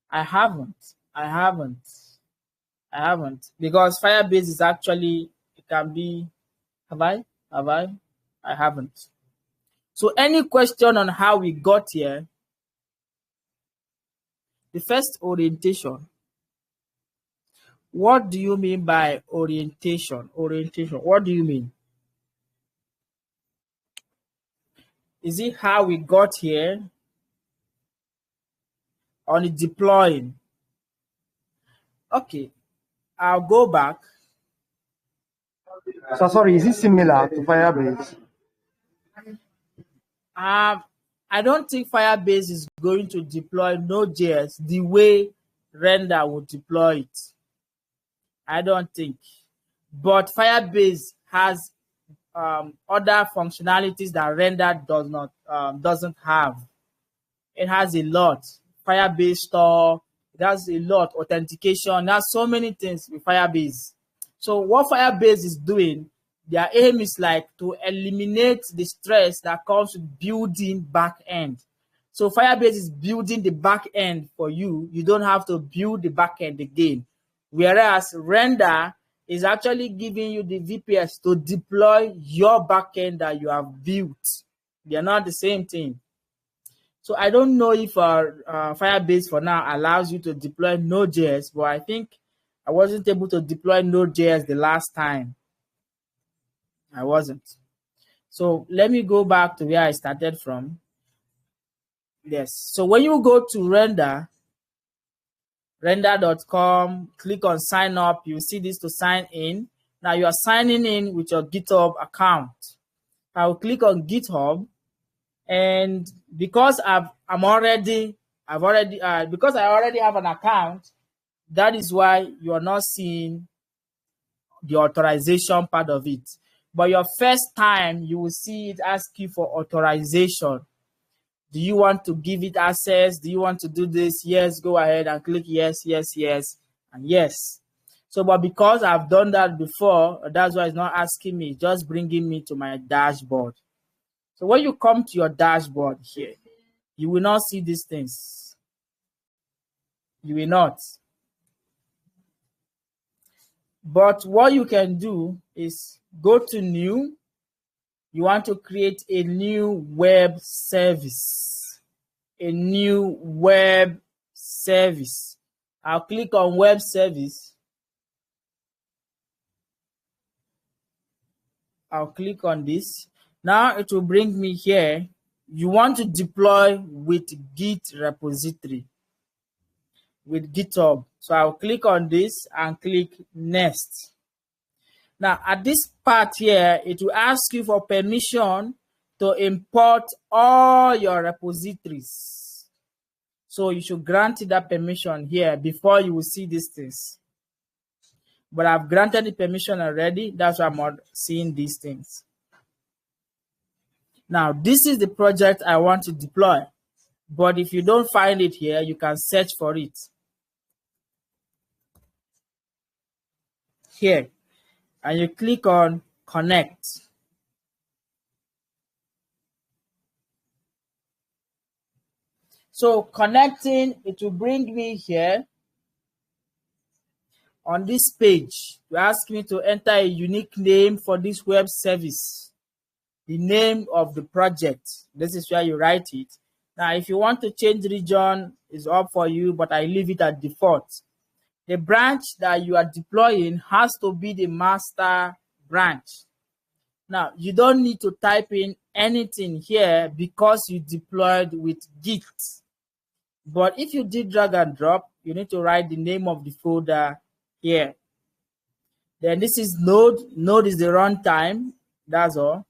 I haven't. Because Firebase is actually, it can be, have I? I haven't. So any question on how we got here? The first, orientation. What do you mean by orientation? Orientation, what do you mean? Is it how we got here? On the deploying? Okay, I'll go back. So sorry, is it similar to Firebase? I don't think Firebase is going to deploy Node.js the way Render would deploy it. I don't think. But Firebase has other functionalities that Render doesn't have. It has a lot. Firebase store, it has a lot. Authentication, there's so many things with Firebase. So what Firebase is doing, their aim is like to eliminate the stress that comes with building back end. So Firebase is building the back end for you. You don't have to build the back end again. Whereas Render is actually giving you the VPS to deploy your backend that you have built. They're not the same thing. So I don't know if Firebase for now allows you to deploy Node.js, but I think I wasn't able to deploy Node.js the last time. I wasn't. So let me go back to where I started from. Yes. So when you go to render.com, click on sign up, you see this to sign in. Now you are signing in with your GitHub account. I will click on GitHub, and because I already have an account, that is why you are not seeing the authorization part of it. But your first time, you will see it ask you for authorization. Do you want to give it access? Do you want to do this? Yes, go ahead and click yes, and yes. So, but because I've done that before, that's why it's not asking me, just bringing me to my dashboard. So when you come to your dashboard here, you will not see these things. You will not. But what you can do is go to new. You want to create a new web service. A new web service. I'll click on web service. I'll click on this. Now it will bring me here. You want to deploy with Git repository, with GitHub. So I'll click on this and click next. Now at this part here, it will ask you for permission to import all your repositories. So you should grant that permission here before you will see these things. But I've granted the permission already. That's why I'm not seeing these things. Now, this is the project I want to deploy. But if you don't find it here, you can search for it here. And you click on connect. So connecting, it will bring me here on this page. You ask me to enter a unique name for this web service, the name of the project. This is where you write it. Now, if you want to change region, it's up for you, but I leave it at default. The branch that you are deploying has to be the master branch. Now, you don't need to type in anything here because you deployed with Git. But if you did drag and drop, you need to write the name of the folder here. Then this is Node. Node is the runtime. That's all.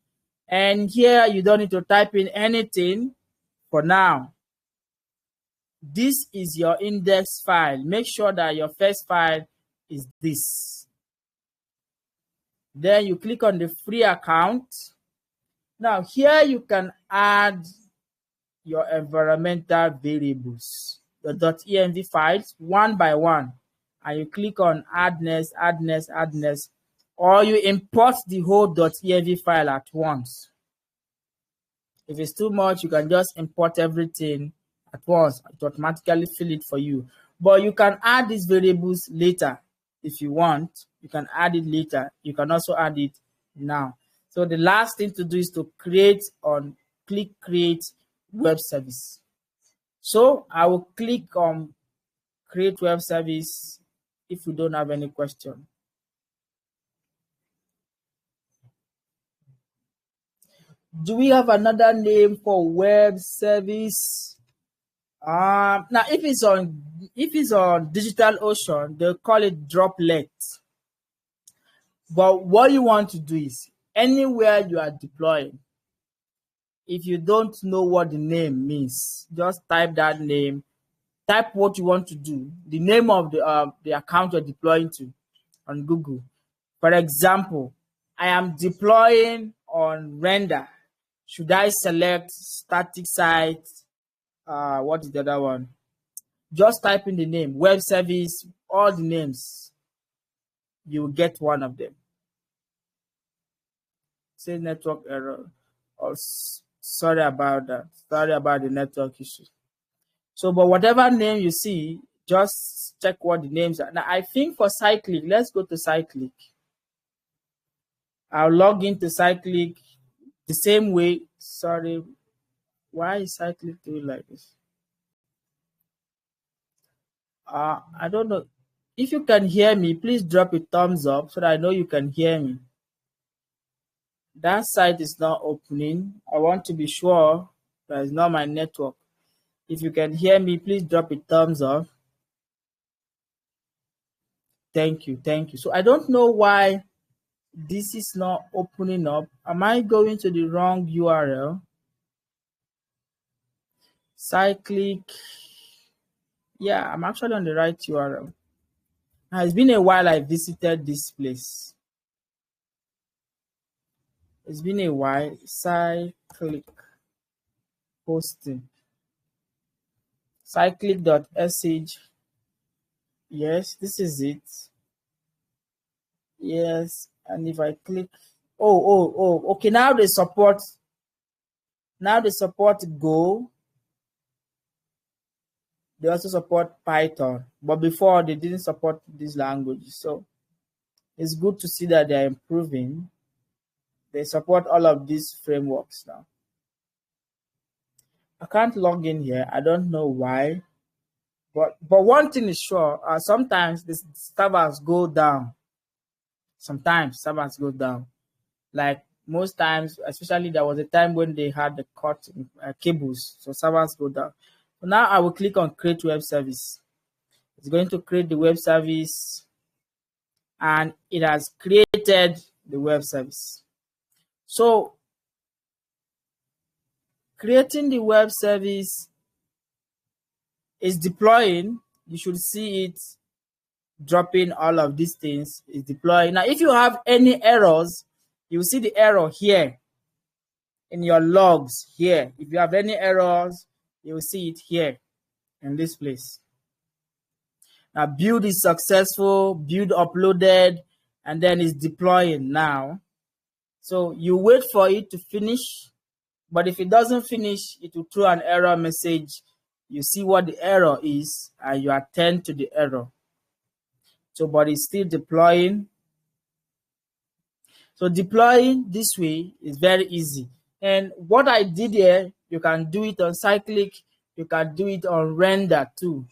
And here you don't need to type in anything for now. This is your index file. Make sure that your first file is this. Then you click on the free account. Now here you can add your environmental variables, the .env files one by one. And you click on add next, add next, add next, or you import the whole .env file at once. If it's too much, you can just import everything at once. It automatically fill it for you. But you can add these variables later if you want. You can add it later. You can also add it now. So the last thing to do is to click create web service. So I will click on create web service if you don't have any question. Do we have another name for web service? Now if it's on DigitalOcean, they'll call it Droplet. But what you want to do is anywhere you are deploying, if you don't know what the name means, just type that name, type what you want to do, the name of the account you're deploying to on Google. For example, I am deploying on Render. Should I select static site? What is the other one? Just type in the name, web service, all the names. You will get one of them. Say network error. Oh, sorry about that. Sorry about the network issue. So, but whatever name you see, just check what the names are. Now, I think for Cyclic, let's go to Cyclic. I'll log into Cyclic the same way. Sorry, why is Cyclic doing like this? I don't know. If you can hear me, please drop a thumbs up so that I know you can hear me. That site is not opening. I want to be sure that it's not my network. If you can hear me, please drop a thumbs up. Thank you. Thank you. So I don't know why this is not opening up. Am I going to the wrong URL? Cyclic. Yeah, I'm actually on the right URL. Now, it's been a while I visited this place. It's been a while. Cyclic hosting. Cyclic.sh. Yes, this is it. Yes, and if I click, okay. Now they support Go. They also support Python, but before they didn't support these languages. So it's good to see that they're improving. They support all of these frameworks now. I can't log in here. I don't know why, but one thing is sure. Sometimes the servers go down. Sometimes servers go down. Like most times, especially there was a time when they had the cut cables, so servers go down. So now I will click on create web service. It's going to create the web service, and it has created the web service. So creating the web service is deploying. You should see it dropping all of these things. Is deploying. Now, if you have any errors, you will see the error here in your logs here. If you have any errors, you will see it here in this place. Now, build is successful, build uploaded, and then it's deploying now. So you wait for it to finish, but if it doesn't finish, it will throw an error message. You see what the error is, and you attend to the error. So, but it's still deploying. So deploying this way is very easy. And what I did here, you can do it on cyclic, you can do it on render too.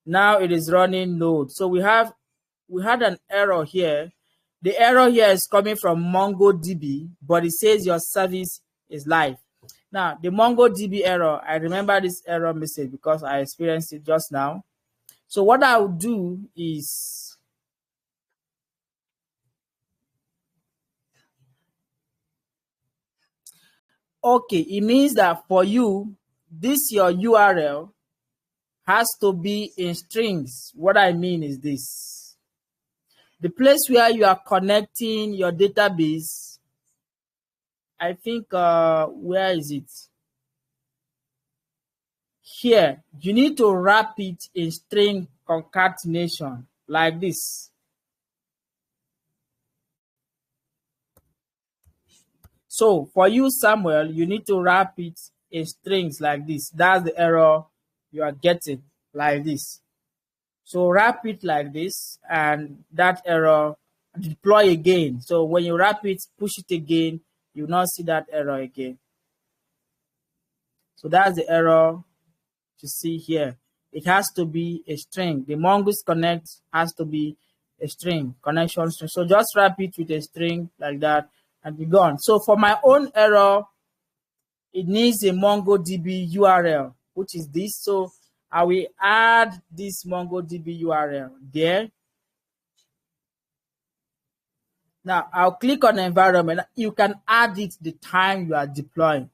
Now it is running Node. So we had an error here. The error here is coming from MongoDB, but it says your service is live. Now the MongoDB error, I remember this error message because I experienced it just now. So what I will do is, okay, it means that for you, this your URL has to be in strings. What I mean is this. The place where you are connecting your database, I think, where is it? Here, you need to wrap it in string concatenation like this. So for you, Samuel, you need to wrap it in strings like this. That's the error you are getting, like this. So wrap it like this, and that error, deploy again. So when you wrap it, push it again, you will not see that error again. So that's the error you see here. It has to be a string. The Mongoose Connect has to be a string, connection string. So just wrap it with a string like that and be gone. So for my own error, it needs a MongoDB URL, which is this. So I will add this MongoDB URL there. Now I'll click on environment. You can add it the time you are deploying.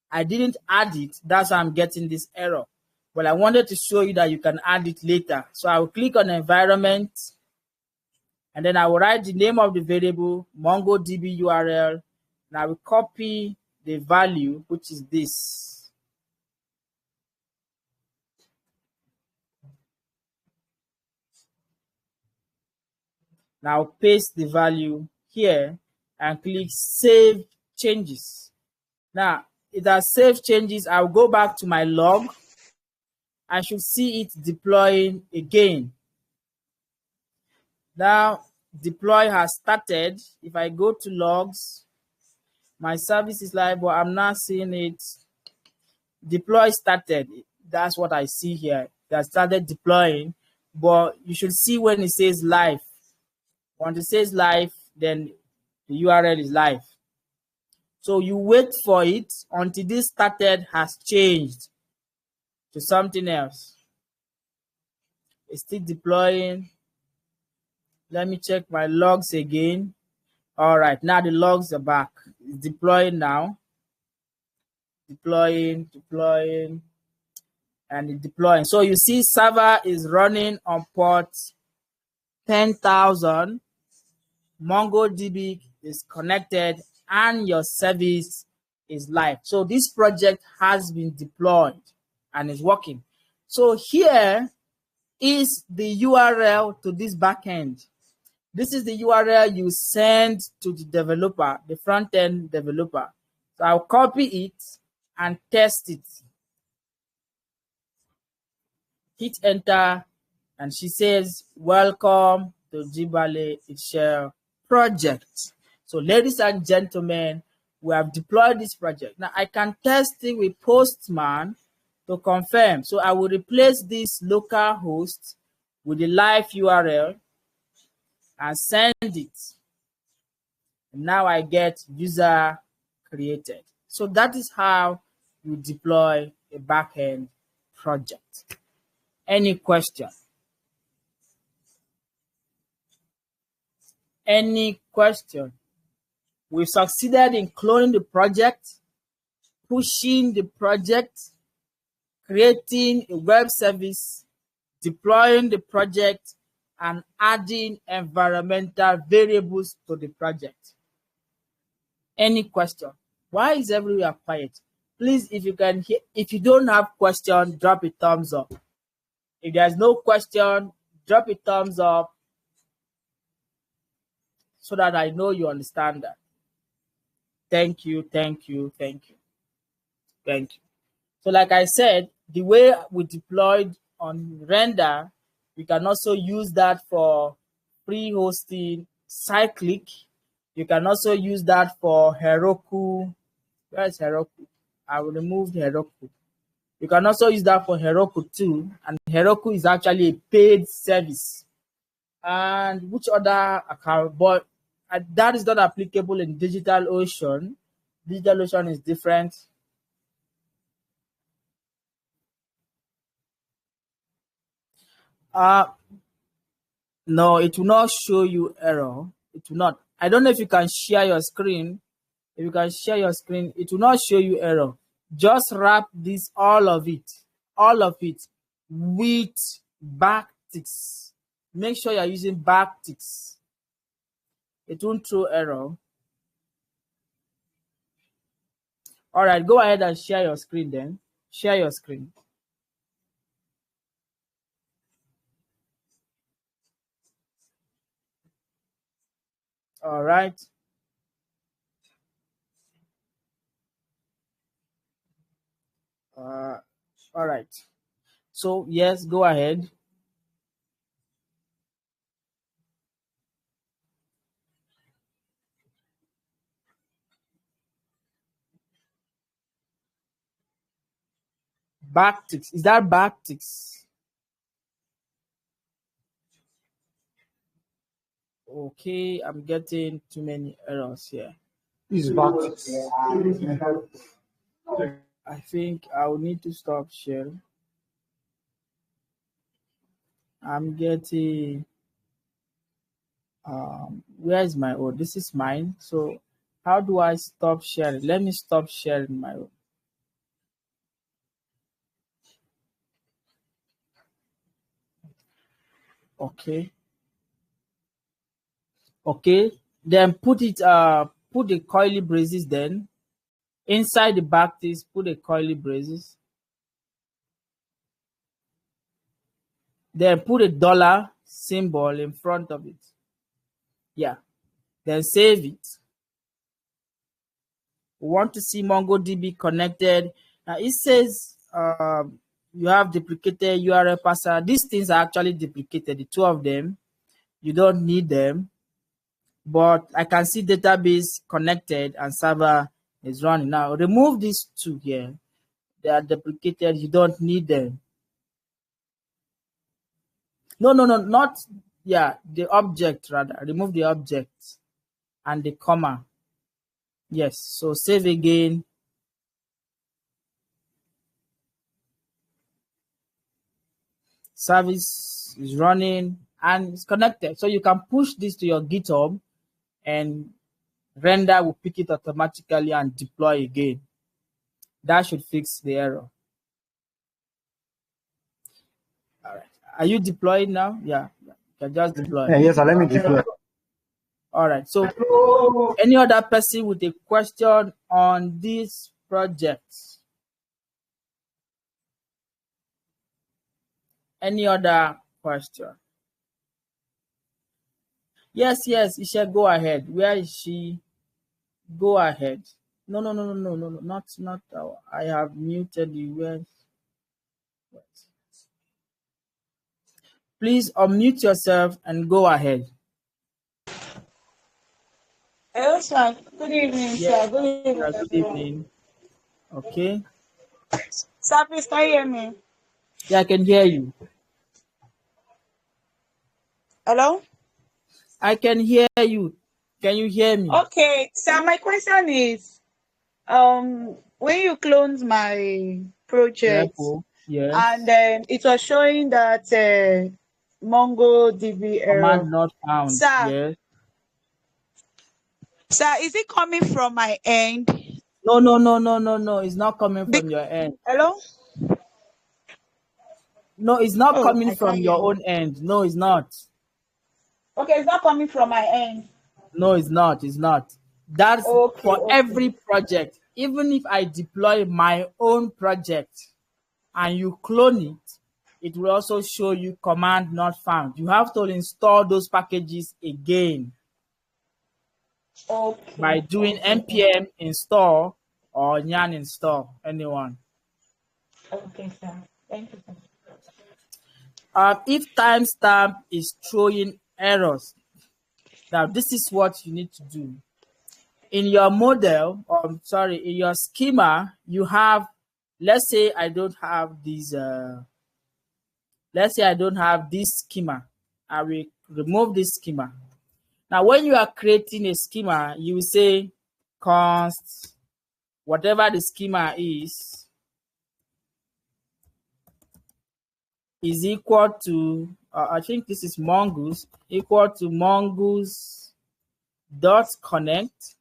I didn't add it, that's why I'm getting this error. But I wanted to show you that you can add it later. So I will click on environment, and then I will write the name of the variable, MongoDB URL, and I will copy the value, which is this. Now paste the value here and click Save Changes. Now it has saved changes. I'll go back to my log. I should see it deploying again. Now deploy has started. If I go to logs, my service is live, but I'm not seeing it. Deploy started. That's what I see here. That started deploying, but you should see when it says live. Once it says live, then the URL is live. So you wait for it until this started has changed to something else. It's still deploying. Let me check my logs again. All right, now the logs are back. It's deploying now. Deploying, and it's deploying. So you see server is running on port 10,000. MongoDB is connected and your service is live. So this project has been deployed and is working. So here is the URL to this backend. This is the URL you send to the developer, the front-end developer. So I'll copy it and test it. Hit enter, and she says, welcome to Jibale Ishel project. So ladies and gentlemen, we have deployed this project. Now I can test it with Postman to confirm. So I will replace this local host with the live URL and send it. And now I get user created. So that is how you deploy a backend project. Any question? Any question? We've succeeded in cloning the project, pushing the project, creating a web service, deploying the project, and adding environmental variables to the project. Any question? Why is everywhere quiet? Please, if you don't have question, drop a thumbs up. If there's no question, drop a thumbs up so that I know you understand that. Thank you, thank you, thank you, thank you. So like I said, the way we deployed on Render, we can also use that for free hosting Cyclic. You can also use that for Heroku. Where is Heroku? I will remove Heroku. You can also use that for Heroku too. And Heroku is actually a paid service. And which other account? But that is not applicable in DigitalOcean. DigitalOcean is different. No, it will not show you error. It will not. I don't know if you can share your screen. If you can share your screen, it will not show you error. Just wrap this, all of it, with backticks. Make sure you're using backticks. It won't throw error. All right, go ahead and share your screen then. Share your screen. All right. All right. So yes, go ahead. Backticks. Is that backticks? Okay, I'm getting too many errors here. It's backticks. I think I will need to stop sharing. I'm getting where is my own? This is mine. So how do I stop sharing? Let me stop sharing my own. Okay. Okay. Then put the coily braces then. Inside the backticks, put the coily braces. Then put a dollar symbol in front of it. Yeah. Then save it. We want to see MongoDB connected. Now it says you have duplicated URL parser. These things are actually duplicated, the two of them. You don't need them. But I can see database connected and server is running. Now remove these two here. They are duplicated. You don't need them. No, not, yeah, the object rather. Remove the object and the comma. Yes, so save again. Service is running and it's connected. So you can push this to your GitHub and Render will pick it automatically and deploy again. That should fix the error. All right. Are you deploying now? Yeah. You can just deploy. Yes, let me deploy. All right. So any other person with a question on this project? Any other question? Yes, Isha, go ahead. Where is she? Go ahead. No, not. I have muted you. Where? Please unmute yourself and go ahead. Hello, sir. Good evening, sir. Good evening. Okay. Sir, please, can you hear me? Yeah, I can hear you. Hello? I can hear you. Can you hear me? Okay, so my question is, when you cloned my project Repo, yes. and then it was showing that MongoDB error. Command not found, Sir, yes. sir, is it coming from my end? No. It's not coming from your end. Hello? No, it's not Oh, coming I from can't hear your you. own end. No, it's not. Okay, it's not coming from my end. No, it's not. It's not. That's Okay, for okay. every project. Even if I deploy my own project and you clone it, it will also show you command not found. You have to install those packages again by Okay, doing okay, npm install or yarn install, anyone. okay, sir. Thank you, sir. If timestamp is throwing errors, now this is what you need to do. In your model, in your schema, you have, let's say I don't have this schema. I will remove this schema. Now when you are creating a schema, you will say const whatever the schema is equal to I think this is mongoose, equal to mongoose dot connect,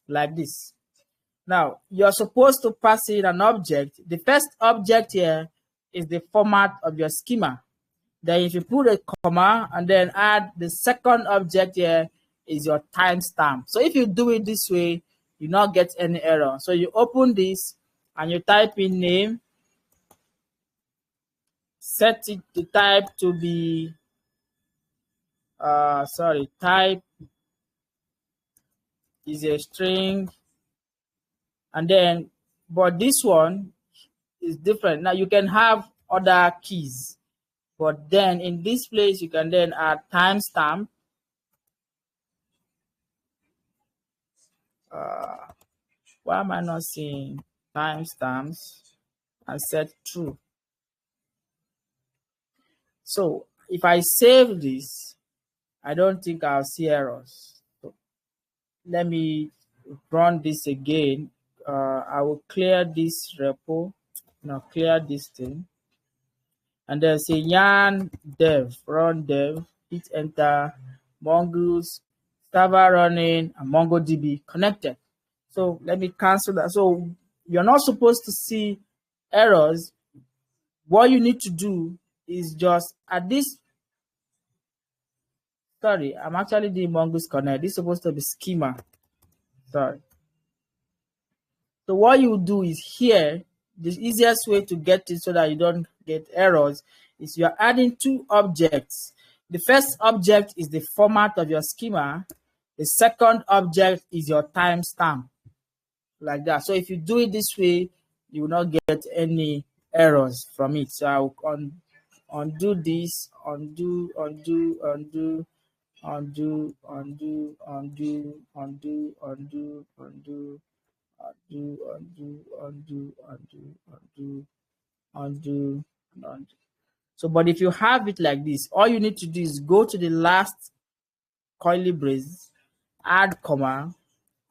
like this. Now you're supposed to pass in an object. The first object here is the format of your schema. Then if you put a comma and then add the second object here is your timestamp. So if you do it this way, you not get any error. So you open this and you type in name, set it to type to be type is a string, and then but this one is different. Now you can have other keys, but then in this place you can then add timestamp. Why am I not seeing timestamps and set true? So if I save this, I don't think I'll see errors. So let me run this again. I will clear this repo. Now clear this thing. And then say yarn dev, run dev, hit enter, mongoose, server running, and MongoDB connected. So let me cancel that. So you're not supposed to see errors. What you need to do is just at this, sorry, I'm actually doing mongoose connect. This is supposed to be schema. Sorry. So what you do is here, the easiest way to get it so that you don't get errors is you're adding two objects. The first object is the format of your schema. The second object is your timestamp, like that. So if you do it this way, you will not get any errors from it. So I will undo this, undo, undo, undo, undo, undo, undo, undo, undo, undo, undo. So, but if you have it like this, all you need to do is go to the last curly brace, add comma,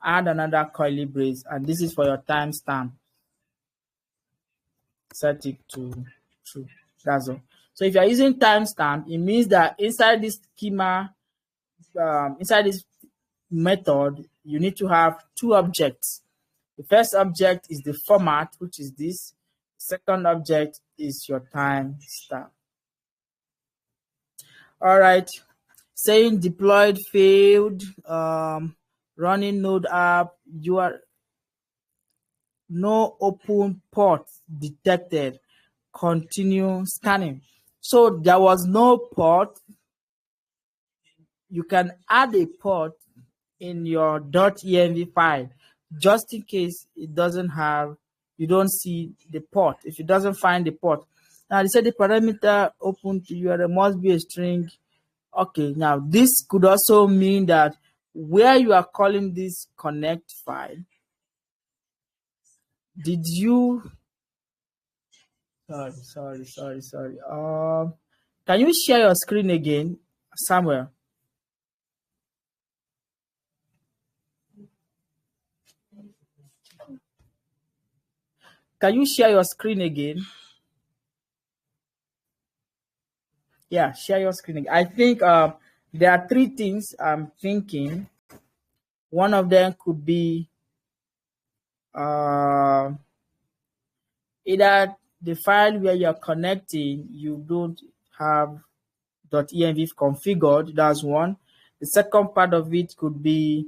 add another curly brace, and this is for your timestamp. Set it to true. That's all. So if you're using timestamp, it means that inside this schema, inside this method, you need to have two objects. The first object is the format, which is this. Second object is your timestamp. All right. Saying deployed failed, running Node app, you are no open port detected. Continue scanning. So there was no port. You can add a port in your .env file just in case it doesn't have, you don't see the port. If it doesn't find the port, now they said the parameter open to URL must be a string. Okay, now this could also mean that where you are calling this connect file, did you sorry, can you share your screen again, Samuel? Can you share your screen again? Yeah, share your screen again. I think there are 3 things I'm thinking. One of them could be either the file where you're connecting, you don't have .env configured. That's one. The second part of it could be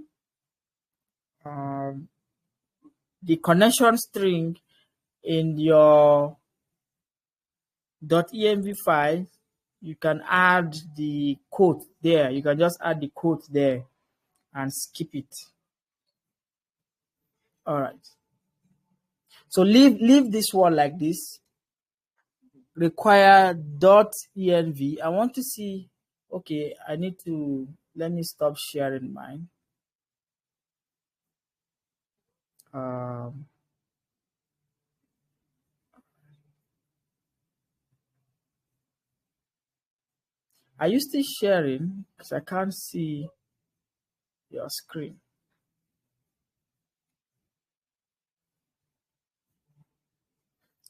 the connection string in your .env file. You can add the code there. You can just add the code there and skip it. All right. So leave this one like this. Require .env. I want to see. Okay, I need to. Let me stop sharing mine. Are you still sharing? Because I can't see your screen.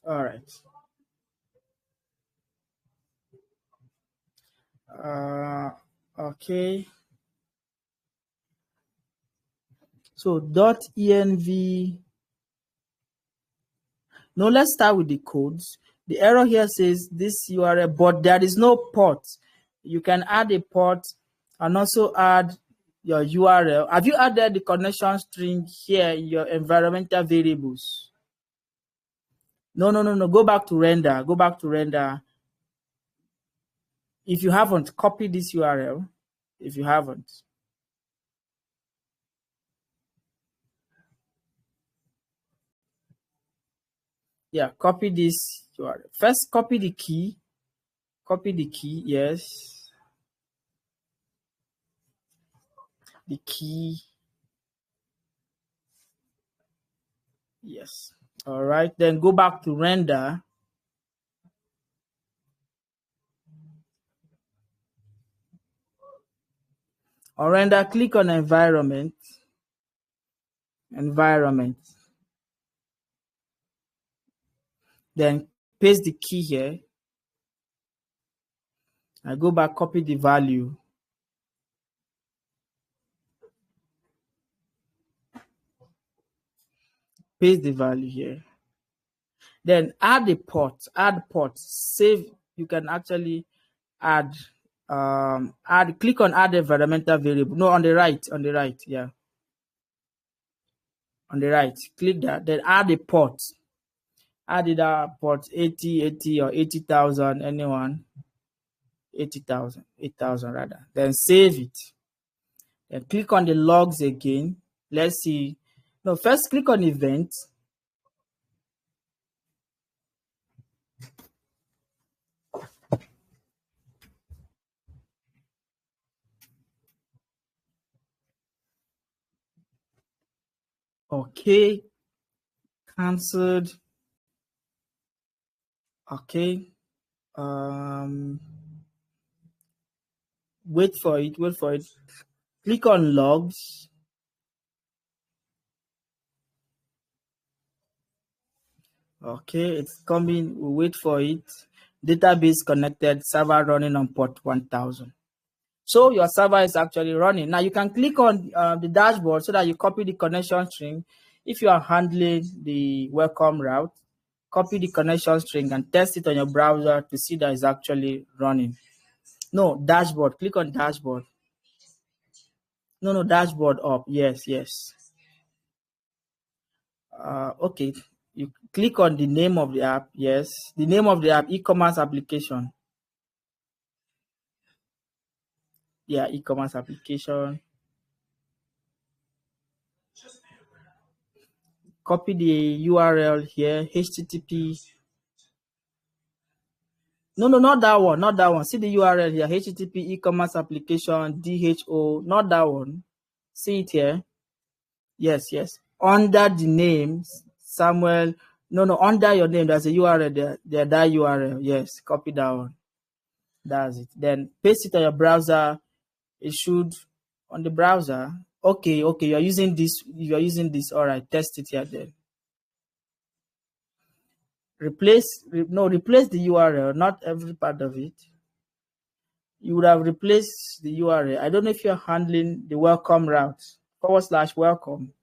All right. Okay. So .env. Now let's start with the codes. The error here says this URL, but there is no port. You can add a port and also add your URL. Have you added the connection string here in your environmental variables? No. Go back to render. Go back to render. If you haven't, copy this URL. If you haven't. Yeah, copy this URL. First, copy the key. Copy the key, yes. The key. Yes. All right, then go back to render. On render, click on environment. Then paste the key here. I go back, copy the value. Paste the value here. Then add the port. Add port. Save. You can actually add. Click on add environmental variable. No, on the right. Yeah. On the right. Click that. Then add a port. Add either port 80 or 80,000. Anyone. 80,000. 8,000 rather. Then save it. Then click on the logs again. Let's see. No, first click on events. Okay. Cancelled. Okay. Wait for it. Click on logs. Okay, it's coming. We'll wait for it. Database connected, server running on port 1000. So your server is actually running. Now you can click on the dashboard so that you copy the connection string. If you are handling the welcome route, copy the connection string and test it on your browser to see that it's actually running. No, dashboard. Click on dashboard. No, dashboard up. Yes. Okay. You click on the name of the app. Yes. The name of the app, e-commerce application. Yeah, e-commerce application. Copy the URL here, HTTP. No, not that one. See the URL here, HTTP e-commerce application, DHO, not that one. See it here. Yes. Under the name, Samuel. No, under your name, there's a URL there, that URL. Yes, copy that one. That's it. Then paste it on your browser. It should on the browser. Okay, you're using this. All right, test it here then. replace the URL, not every part of it. You would have replaced the URL. I don't know if you're handling the welcome route, /welcome.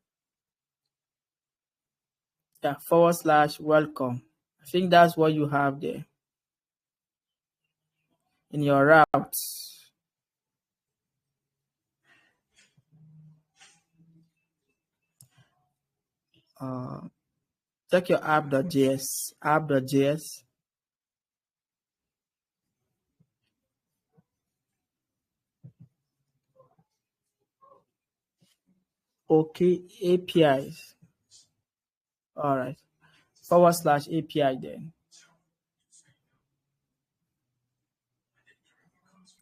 Yeah, /welcome. I think that's what you have there in your routes. Check your app.js. Okay, APIs. All right. /API then.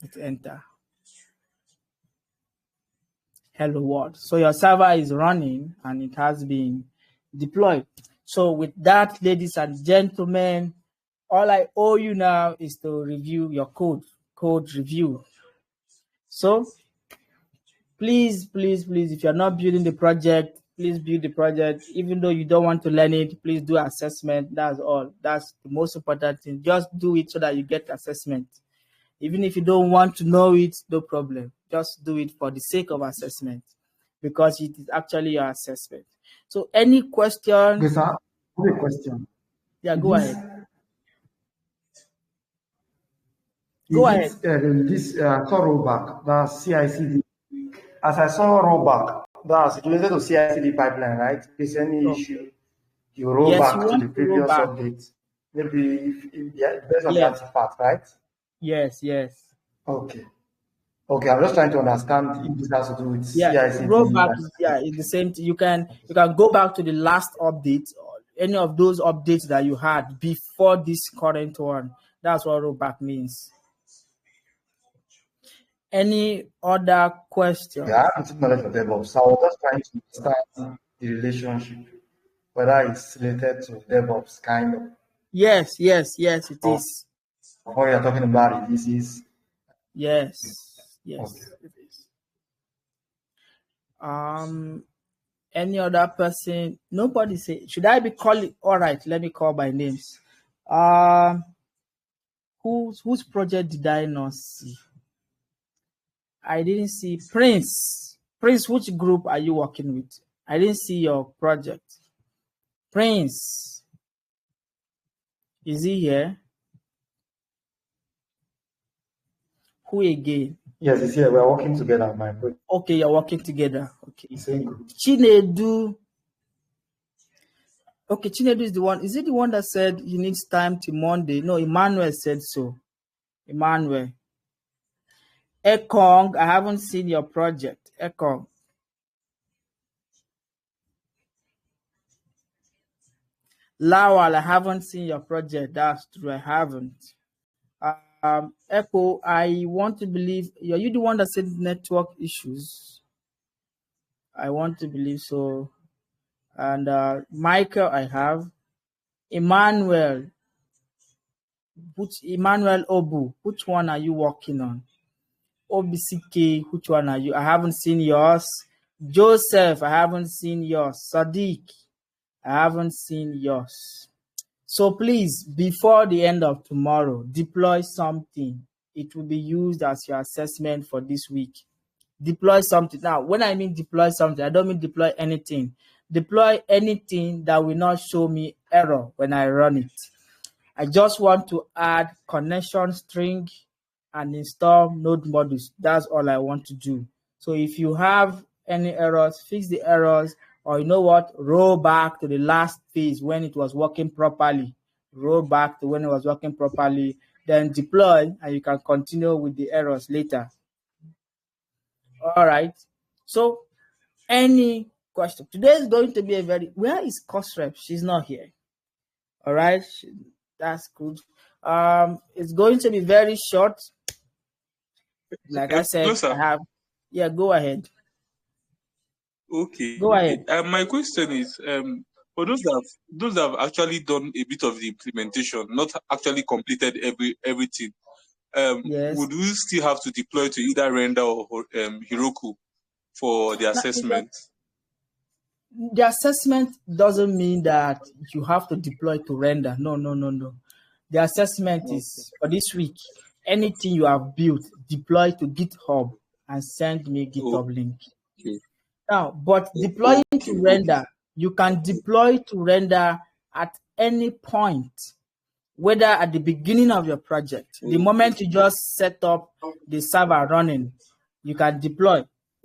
Let's enter. Hello world. So your server is running and it has been deployed. So with that, ladies and gentlemen, all I owe you now is to review your code review. So please, if you're not building the project, please build the project. Even though you don't want to learn it, please do assessment. That's all. That's the most important thing. Just do it so that you get assessment. Even if you don't want to know it, no problem. Just do it for the sake of assessment, because it is actually your assessment. So any question? Yes, sir. Good question. Yeah, go ahead. Go ahead. This saw rollback, that's CI/CD. As I saw rollback, that's related to CI/CD pipeline, right? If there's any issue, you roll back to the previous update. Maybe if based on the artifact, right? Yes. Okay, I'm just trying to understand if this has to do with CI/CD. Rollback, it's the same thing. You can go back to the last update, or any of those updates that you had before this current one. That's what rollback means. Any other question? Yeah, I have knowledge of DevOps. So I was just trying to understand the relationship, whether it's related to DevOps, kind of. Yes, it is. What you're talking about, this is. Yes, Okay. it is. Any other person? Nobody say. Should I be calling? All right, let me call by names. Whose project did I not see? I didn't see Prince. Prince, which group are you working with? I didn't see your project. Prince, is he here? Who again? Yes, he's here. We're working together, my project. Okay, you're working together. Okay. Same group. Chinedu. Okay, Chinedu is the one. Is it the one that said he needs time till Monday? No, Emmanuel said so. Emmanuel. Ekong, I haven't seen your project. Ekong. Lawal, I haven't seen your project. That's true. I haven't. Echo, I want to believe. Are you the one that said network issues? I want to believe so. And Michael, I have. Emmanuel. Emmanuel Obu, which one are you working on? OBCK, which one are you? I haven't seen yours. Joseph, I haven't seen yours. Sadiq, I haven't seen yours. So please, before the end of tomorrow, deploy something. It will be used as your assessment for this week. Deploy something. Now, when I mean deploy something, I don't mean deploy anything. Deploy anything that will not show me error when I run it. I just want to add connection string and install node modules. That's all I want to do. So if you have any errors, fix the errors, or you know what, roll back to the last phase when it was working properly. Roll back to when it was working properly, then deploy, and you can continue with the errors later. All right. So any question? Today is going to be a very, where is Cosrep? She's not here. All right. That's good. It's going to be very short. Like I said, I have. Yeah, go ahead. Okay. Go ahead. My question is, for those that have actually done a bit of the implementation, not actually completed everything, yes. Would we still have to deploy to either Render or Heroku for the assessment? The assessment doesn't mean that you have to deploy to render. No. The assessment is for this week. Anything you have built, deploy to GitHub and send me GitHub link. Okay. Now, but deploying to render, you can deploy to render at any point, whether at the beginning of your project. The moment you just set up the server running, you can deploy.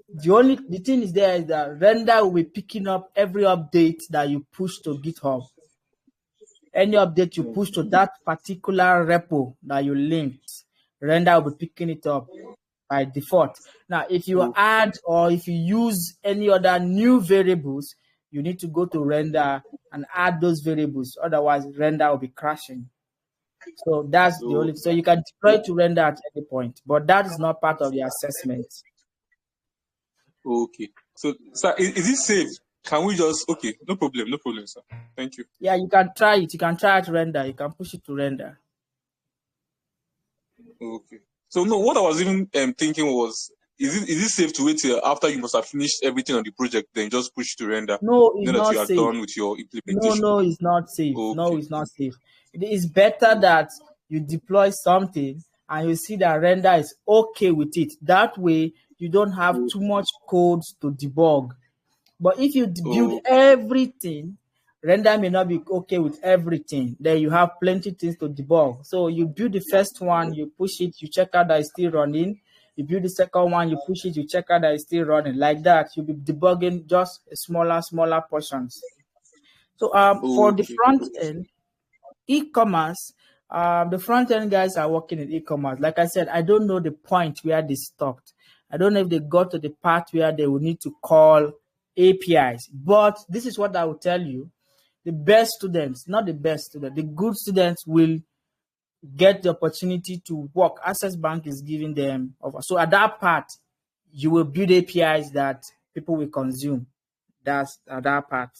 The thing is there is that render will be picking up every update that you push to GitHub. Any update you push to that particular repo that you linked, render will be picking it up by default. Now, if you add or if you use any other new variables, you need to go to render and add those variables. Otherwise, render will be crashing. So that's the only. So you can deploy to render at any point, but that is not part of the assessment. Okay. So, sir, is it safe? Can we just no problem, sir. Thank you. Yeah, you can try it. You can try it to render. You can push it to render. Okay. So no, what I was even thinking was, is it safe to wait till after you must have finished everything on the project, then just push to render? No, it's now that not you are safe. done with your implementation. No, it's not safe. Okay. No, it's not safe. It is better that you deploy something and you see that render is okay with it. That way, you don't have too much code to debug. But if you build everything, render may not be okay with everything. Then you have plenty of things to debug. So you build the first one, you push it, you check out that it's still running. You build the second one, you push it, you check out that it's still running. Like that, you'll be debugging just smaller portions. So for the front end, e-commerce, the front end guys are working in e-commerce. Like I said, I don't know the point where they stopped. I don't know if they got to the part where they will need to call APIs. But this is what I will tell you. The best students, not the best students, the good students will get the opportunity to work. Access Bank is giving them offer. So at that part, you will build APIs that people will consume. That's at that part.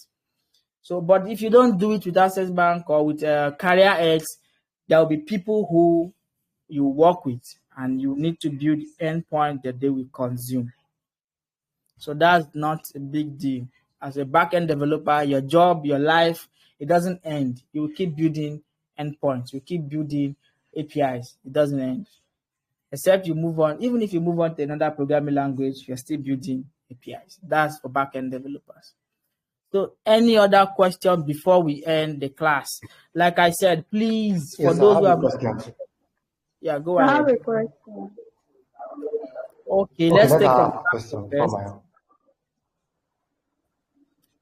So, but if you don't do it with Access Bank or with CareerEX, there will be people who you work with and you need to build endpoint that they will consume. So that's not a big deal. As a backend developer, your job, your life, it doesn't end. You will keep building endpoints. You keep building APIs. It doesn't end. Except you move on. Even if you move on to another programming language, you're still building APIs. That's for backend developers. So any other question before we end the class? Like I said, please, for those who have questions. Yeah, go I ahead. have a question. Okay, let's take a question from my own.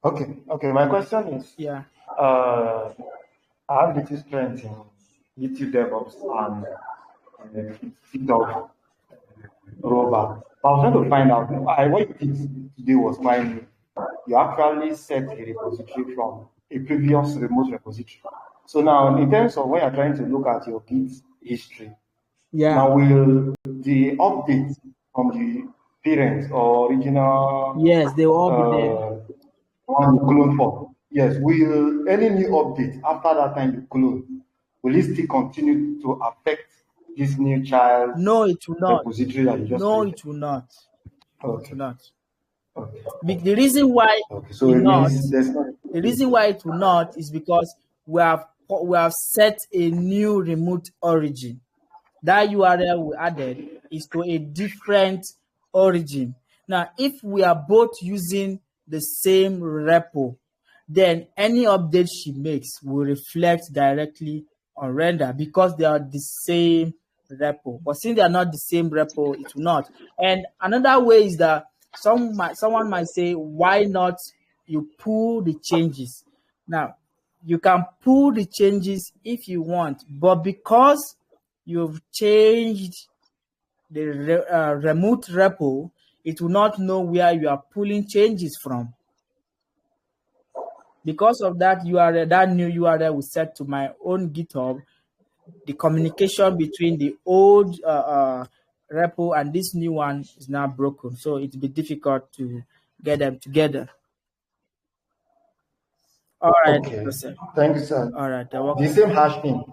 Okay. My question is, I have little strength in YouTube DevOps and GitHub rollback. I was trying to find out what you did today was fine. You actually set a repository from a previous remote repository. So now, in terms of when you're trying to look at your Git history, now will the update from the parent or original they will all be there. One you clone for. Yes, will any new update after that time you clone, will it still continue to affect this new child? No, it will not. Repository that you just created? It will not. Okay. It will not. Okay. The reason why so it means the reason why it will not is because we have set a new remote origin. That URL we added is to a different origin. Now, if we are both using the same repo, then any update she makes will reflect directly on render because they are the same repo. But since they are not the same repo, it will not. And another way is that someone might say, why not you pull the changes? Now, you can pull the changes if you want, but because you've changed the remote repo, it will not know where you are pulling changes from. Because of that URL, that new URL will set to my own GitHub. The communication between the old repo and this new one is now broken, so it will be difficult to get them together. All right. Okay. Thank you, sir. All right. The same hashing.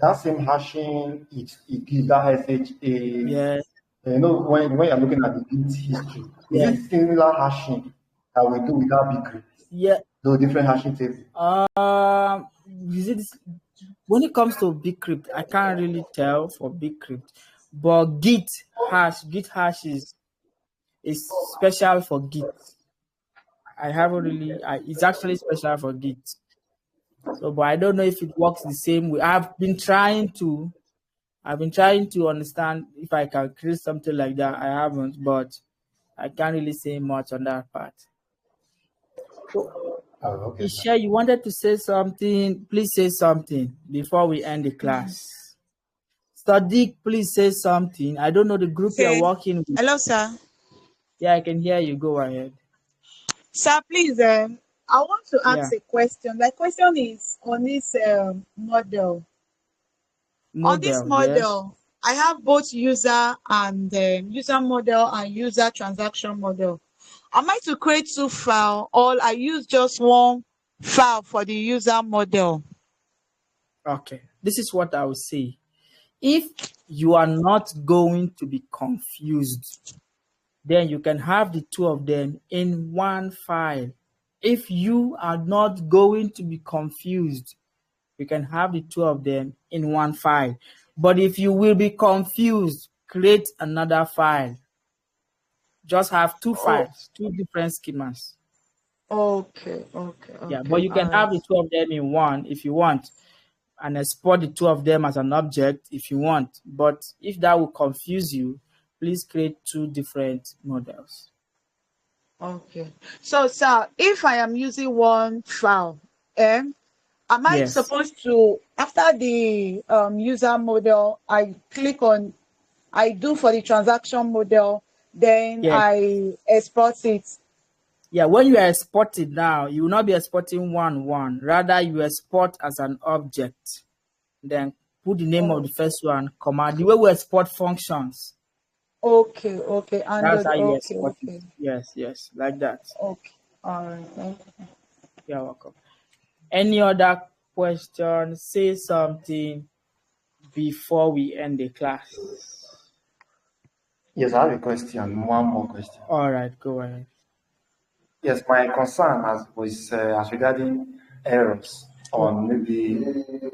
That same hashing, it gives that SHA. Yes. You know, when you're looking at the Git history, is it similar hashing that we do without bcrypt? Yeah. Those different hashing tables. When it comes to bcrypt, I can't really tell for bcrypt, but git hash is special for Git. I haven't really. It's actually special for Git. So, but I don't know if it works the same way. I've been trying to understand if I can create something like that. I haven't, but I can't really say much on that part. So, Okay. Isha, you wanted to say something? Please say something before we end the class. Sadiq, please say something. I don't know the group you're working with. Hello, sir. Yeah, I can hear you. Go ahead. Sir, please, I want to ask a question. The question is on this model. On this model, I have both user and user model and user transaction model. Am I to create two files, or I use just one file for the user model? Okay, this is what I would say. If you are not going to be confused, then you can have the two of them in one file. If you are not going to be confused, you can have the two of them in one file. But if you will be confused, create another file. Just have two files, two different schemas. Okay. Yeah, but you can have the two of them in one if you want, and export the two of them as an object if you want. But if that will confuse you, please create two different models. Okay. So, sir, if I am using one file, am I supposed to, after the user model, I do for the transaction model, then I export it? Yeah, when you export it now, you will not be exporting one. Rather, you export as an object. Then put the name of the first one, comma. The way we export functions. Okay. That's how you export it. Yes, like that. Okay. All right. Thank you. You're welcome. Any other question? Say something before we end the class. Yes, I have a question. One more question. All right, go ahead. Yes, my concern was as regarding errors on maybe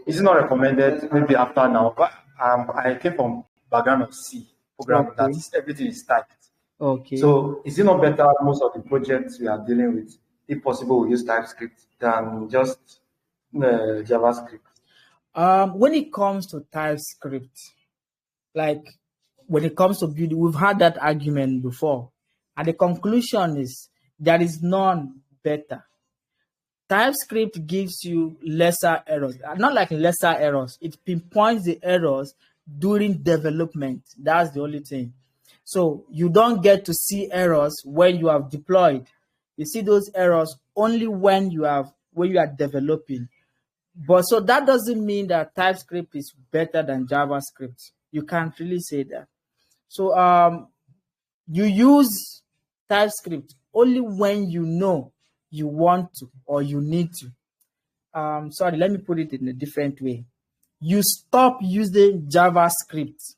it's not recommended maybe after now, but I came from background of C programming that is everything is typed. Okay. So is it not better most of the projects we are dealing with, if possible, we use TypeScript than just JavaScript? When it comes to TypeScript, like when it comes to building, we've had that argument before, and the conclusion is there is none better. TypeScript gives you lesser errors, not like lesser errors. It pinpoints the errors during development. That's the only thing. So you don't get to see errors when you have deployed. You see those errors only when you are developing. But so that doesn't mean that TypeScript is better than JavaScript. You can't really say that. So you use TypeScript only when you know you want to or you need to. Sorry, let me put it in a different way. You stop using JavaScript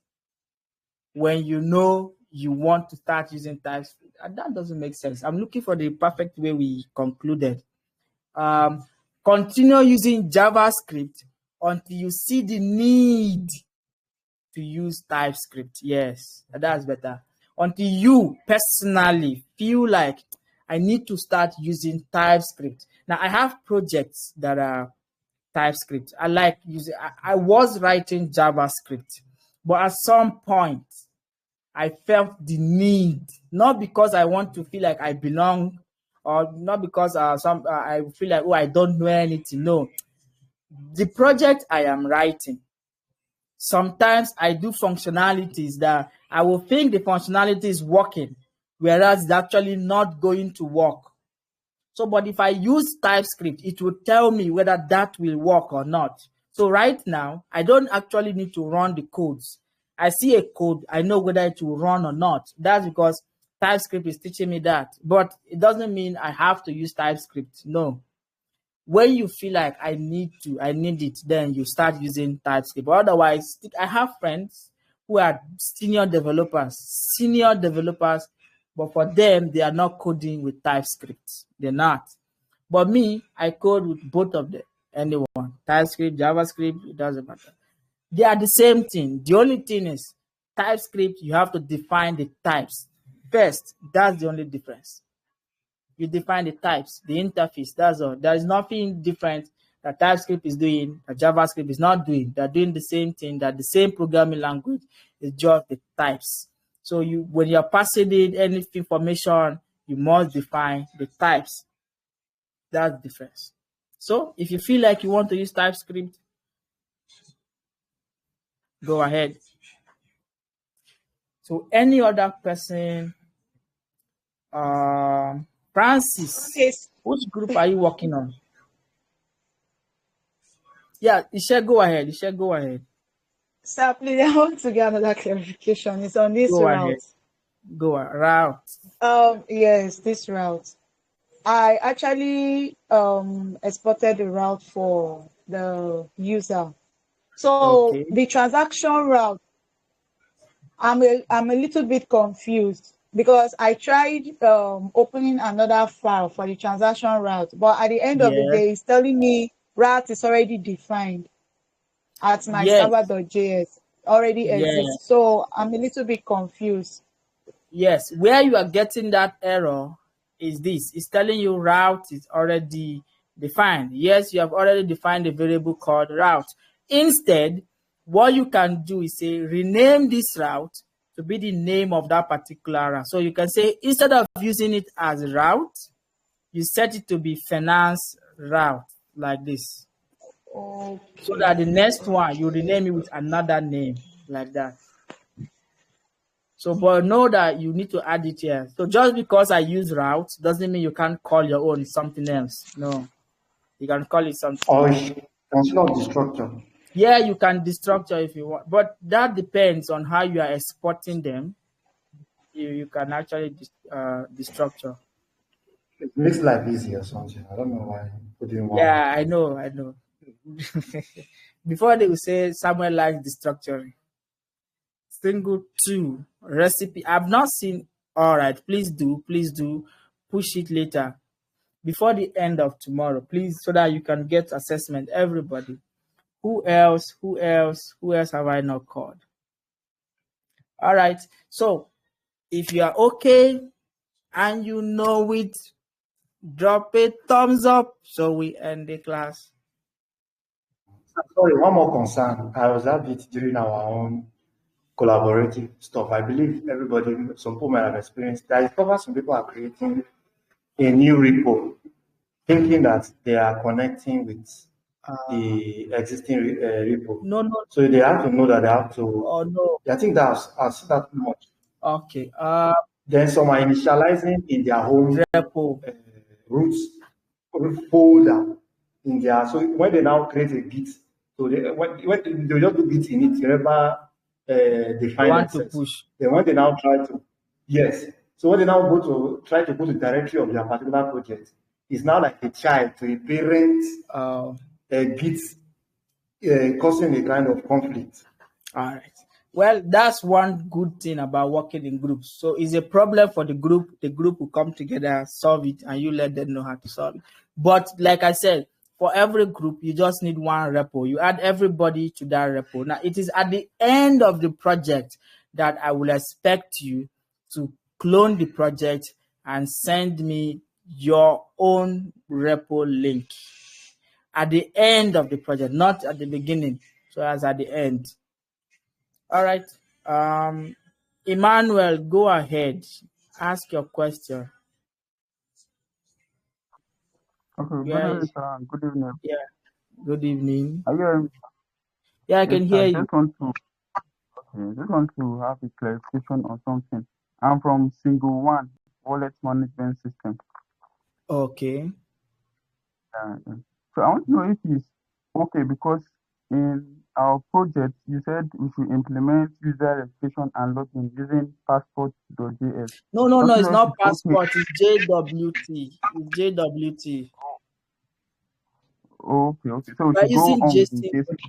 when you know you want to start using TypeScript. And that doesn't make sense. I'm looking for the perfect way we concluded. Continue using JavaScript until you see the need to use TypeScript. Yes, that's better. Until you personally feel like I need to start using TypeScript. Now, I have projects that are TypeScript. I like using, I was writing JavaScript, but at some point, I felt the need, not because I want to feel like I belong, or not because I feel like, I don't know anything. No, the project I am writing, sometimes I do functionalities that I will think the functionality is working, whereas it's actually not going to work. So, but if I use TypeScript, it will tell me whether that will work or not. So right now, I don't actually need to run the codes. I see a code, I know whether it will run or not. That's because TypeScript is teaching me that. But it doesn't mean I have to use TypeScript. No. When you feel like I need it, then you start using TypeScript. But otherwise, I have friends who are senior developers But for them, they are not coding with TypeScript. They're not. But me, I code with both of them. Anyone. TypeScript, JavaScript, it doesn't matter. They are the same thing. The only thing is TypeScript, you have to define the types first. That's the only difference. You define the types, the interface, that's all. There is nothing different that TypeScript is doing, that JavaScript is not doing. They're doing the same thing, that the same programming language is just the types. So when you're passing in any information, you must define the types. That's the difference. So if you feel like you want to use TypeScript, go ahead. So any other person, Francis, Okay. which group are you working on? Yeah, Ishe, go ahead. Ishe, go ahead. Sir, please, I want to get another clarification. It's on this Go route. ahead. Go route. Yes, this route. I actually exported the route for the user. So Okay. the transaction route, I'm a little bit confused because I tried opening another file for the transaction route, but at the end of the day, it's telling me route is already defined at my server.js already exists. So I'm a little bit confused. Yes, where you are getting that error is this. It's telling you route is already defined. Yes, you have already defined a variable called route. Instead, what you can do is say rename this route to be the name of that particular route. So you can say instead of using it as route, you set it to be finance route like this. Okay. So that the next one you rename it with another name like that. So, but know that you need to add it here. So just because I use route doesn't mean you can't call your own something else. No, you can call it something. Or you can not destructure. Yeah, you can destructure if you want, but that depends on how you are exporting them. You can actually destructure. It makes life easier or something. I don't know why you didn't want. Yeah, I know. Before they will say Samuel likes destructuring. Single two recipe. I've not seen. All right, please do push it later before the end of tomorrow, please, so that you can get assessment. Everybody. Who else have I not called? All right. So if you are okay and you know it, drop a thumbs up so we end the class. Sorry, one more concern. I was at it during our own collaborative stuff. I believe everybody, some people might have experienced. I discovered some people are creating a new repo, thinking that they are connecting with the existing repo. No. So they have to know that they have to. Oh no. I think I've seen that much. Okay. Then some are initializing in their home repo roots folder in their. So when they now create a Git, so when they just do Git in it, they never define access. Then when they now try to, yes. So when they now go to try to go to the directory of their particular project, it's now like a child to a parent Git, causing a kind of conflict. All right. Well, that's one good thing about working in groups. So it's a problem for the group. The group will come together, solve it, and you let them know how to solve it. But like I said, for every group, you just need one repo. You add everybody to that repo. Now, it is at the end of the project that I will expect you to clone the project and send me your own repo link. At the end of the project, not at the beginning. So as at the end. All right. Emmanuel, go ahead. Ask your question. Okay, good evening, sir. Good evening. Yeah, good evening. Are you hearing me? Yeah, I can hear you. Just want to have a clarification on something. I'm from Single One Wallet Management System. Okay. So I want to know if it's okay because in our project you said we should implement user registration and login using passport.js. No, it's not passport. Okay. It's JWT. It's JWT. Okay. So we should go on with the basic.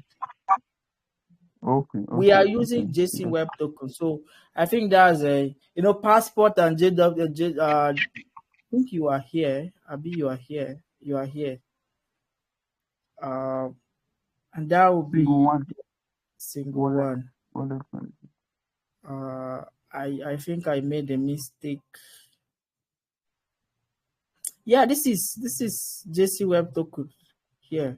Okay. We are using JSON Web Token. So I think that's a, Passport and JW. I think you are here. Abi, you are here. You are here. And that will be single one. I think I made a mistake. Yeah, this is JSON Web Token here.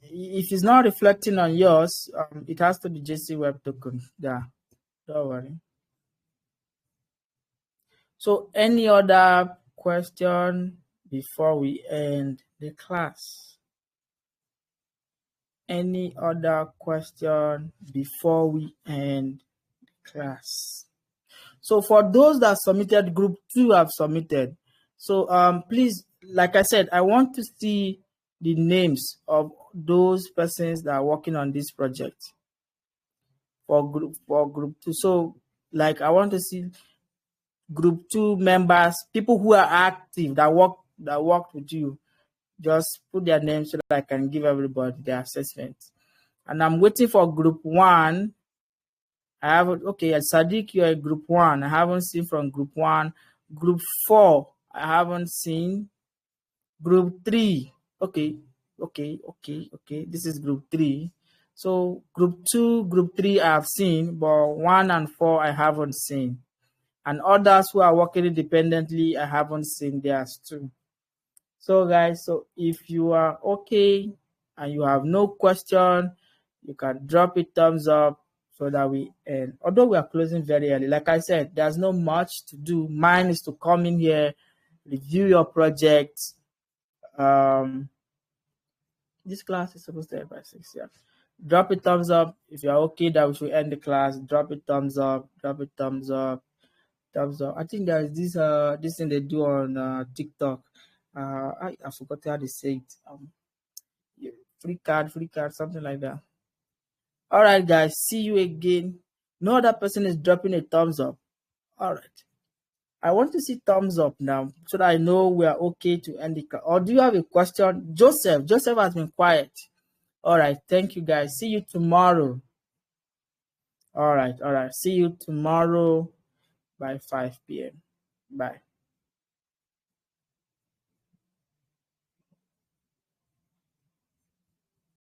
If it's not reflecting on yours, it has to be JSON Web Token. Yeah, don't worry. So any other question before we end the class? Any other question before we end the class? So for those that submitted, group 2 have submitted. So please, like I said, I want to see the names of those persons that are working on this project for group 2. So like I want to see group 2 members, people who are active that worked with you. Just put their names so that I can give everybody their assessment. And I'm waiting for group 1. I haven't, okay, Sadiq, you're group 1. I haven't seen from group 1. Group 4, I haven't seen. Group 3, okay. This is group 3. So group 2, group 3 I have seen, but 1 and 4 I haven't seen. And others who are working independently, I haven't seen theirs too. So guys, so if you are okay and you have no question, you can drop a thumbs up so that we end. Although we are closing very early, like I said, there's not much to do. Mine is to come in here, review your project. This class is supposed to end by 6. Yeah. Drop a thumbs up if you're okay that we should end the class. Drop a thumbs up. Drop a thumbs up. Thumbs up. I think there's this thing they do on TikTok. I forgot how they say it. Free card, something like that. All right, guys. See you again. No other person is dropping a thumbs up. All right. I want to see thumbs up now so that I know we are okay to end the class. Or do you have a question? Joseph has been quiet. All right. Thank you, guys. See you tomorrow. All right. See you tomorrow by 5 p.m. Bye.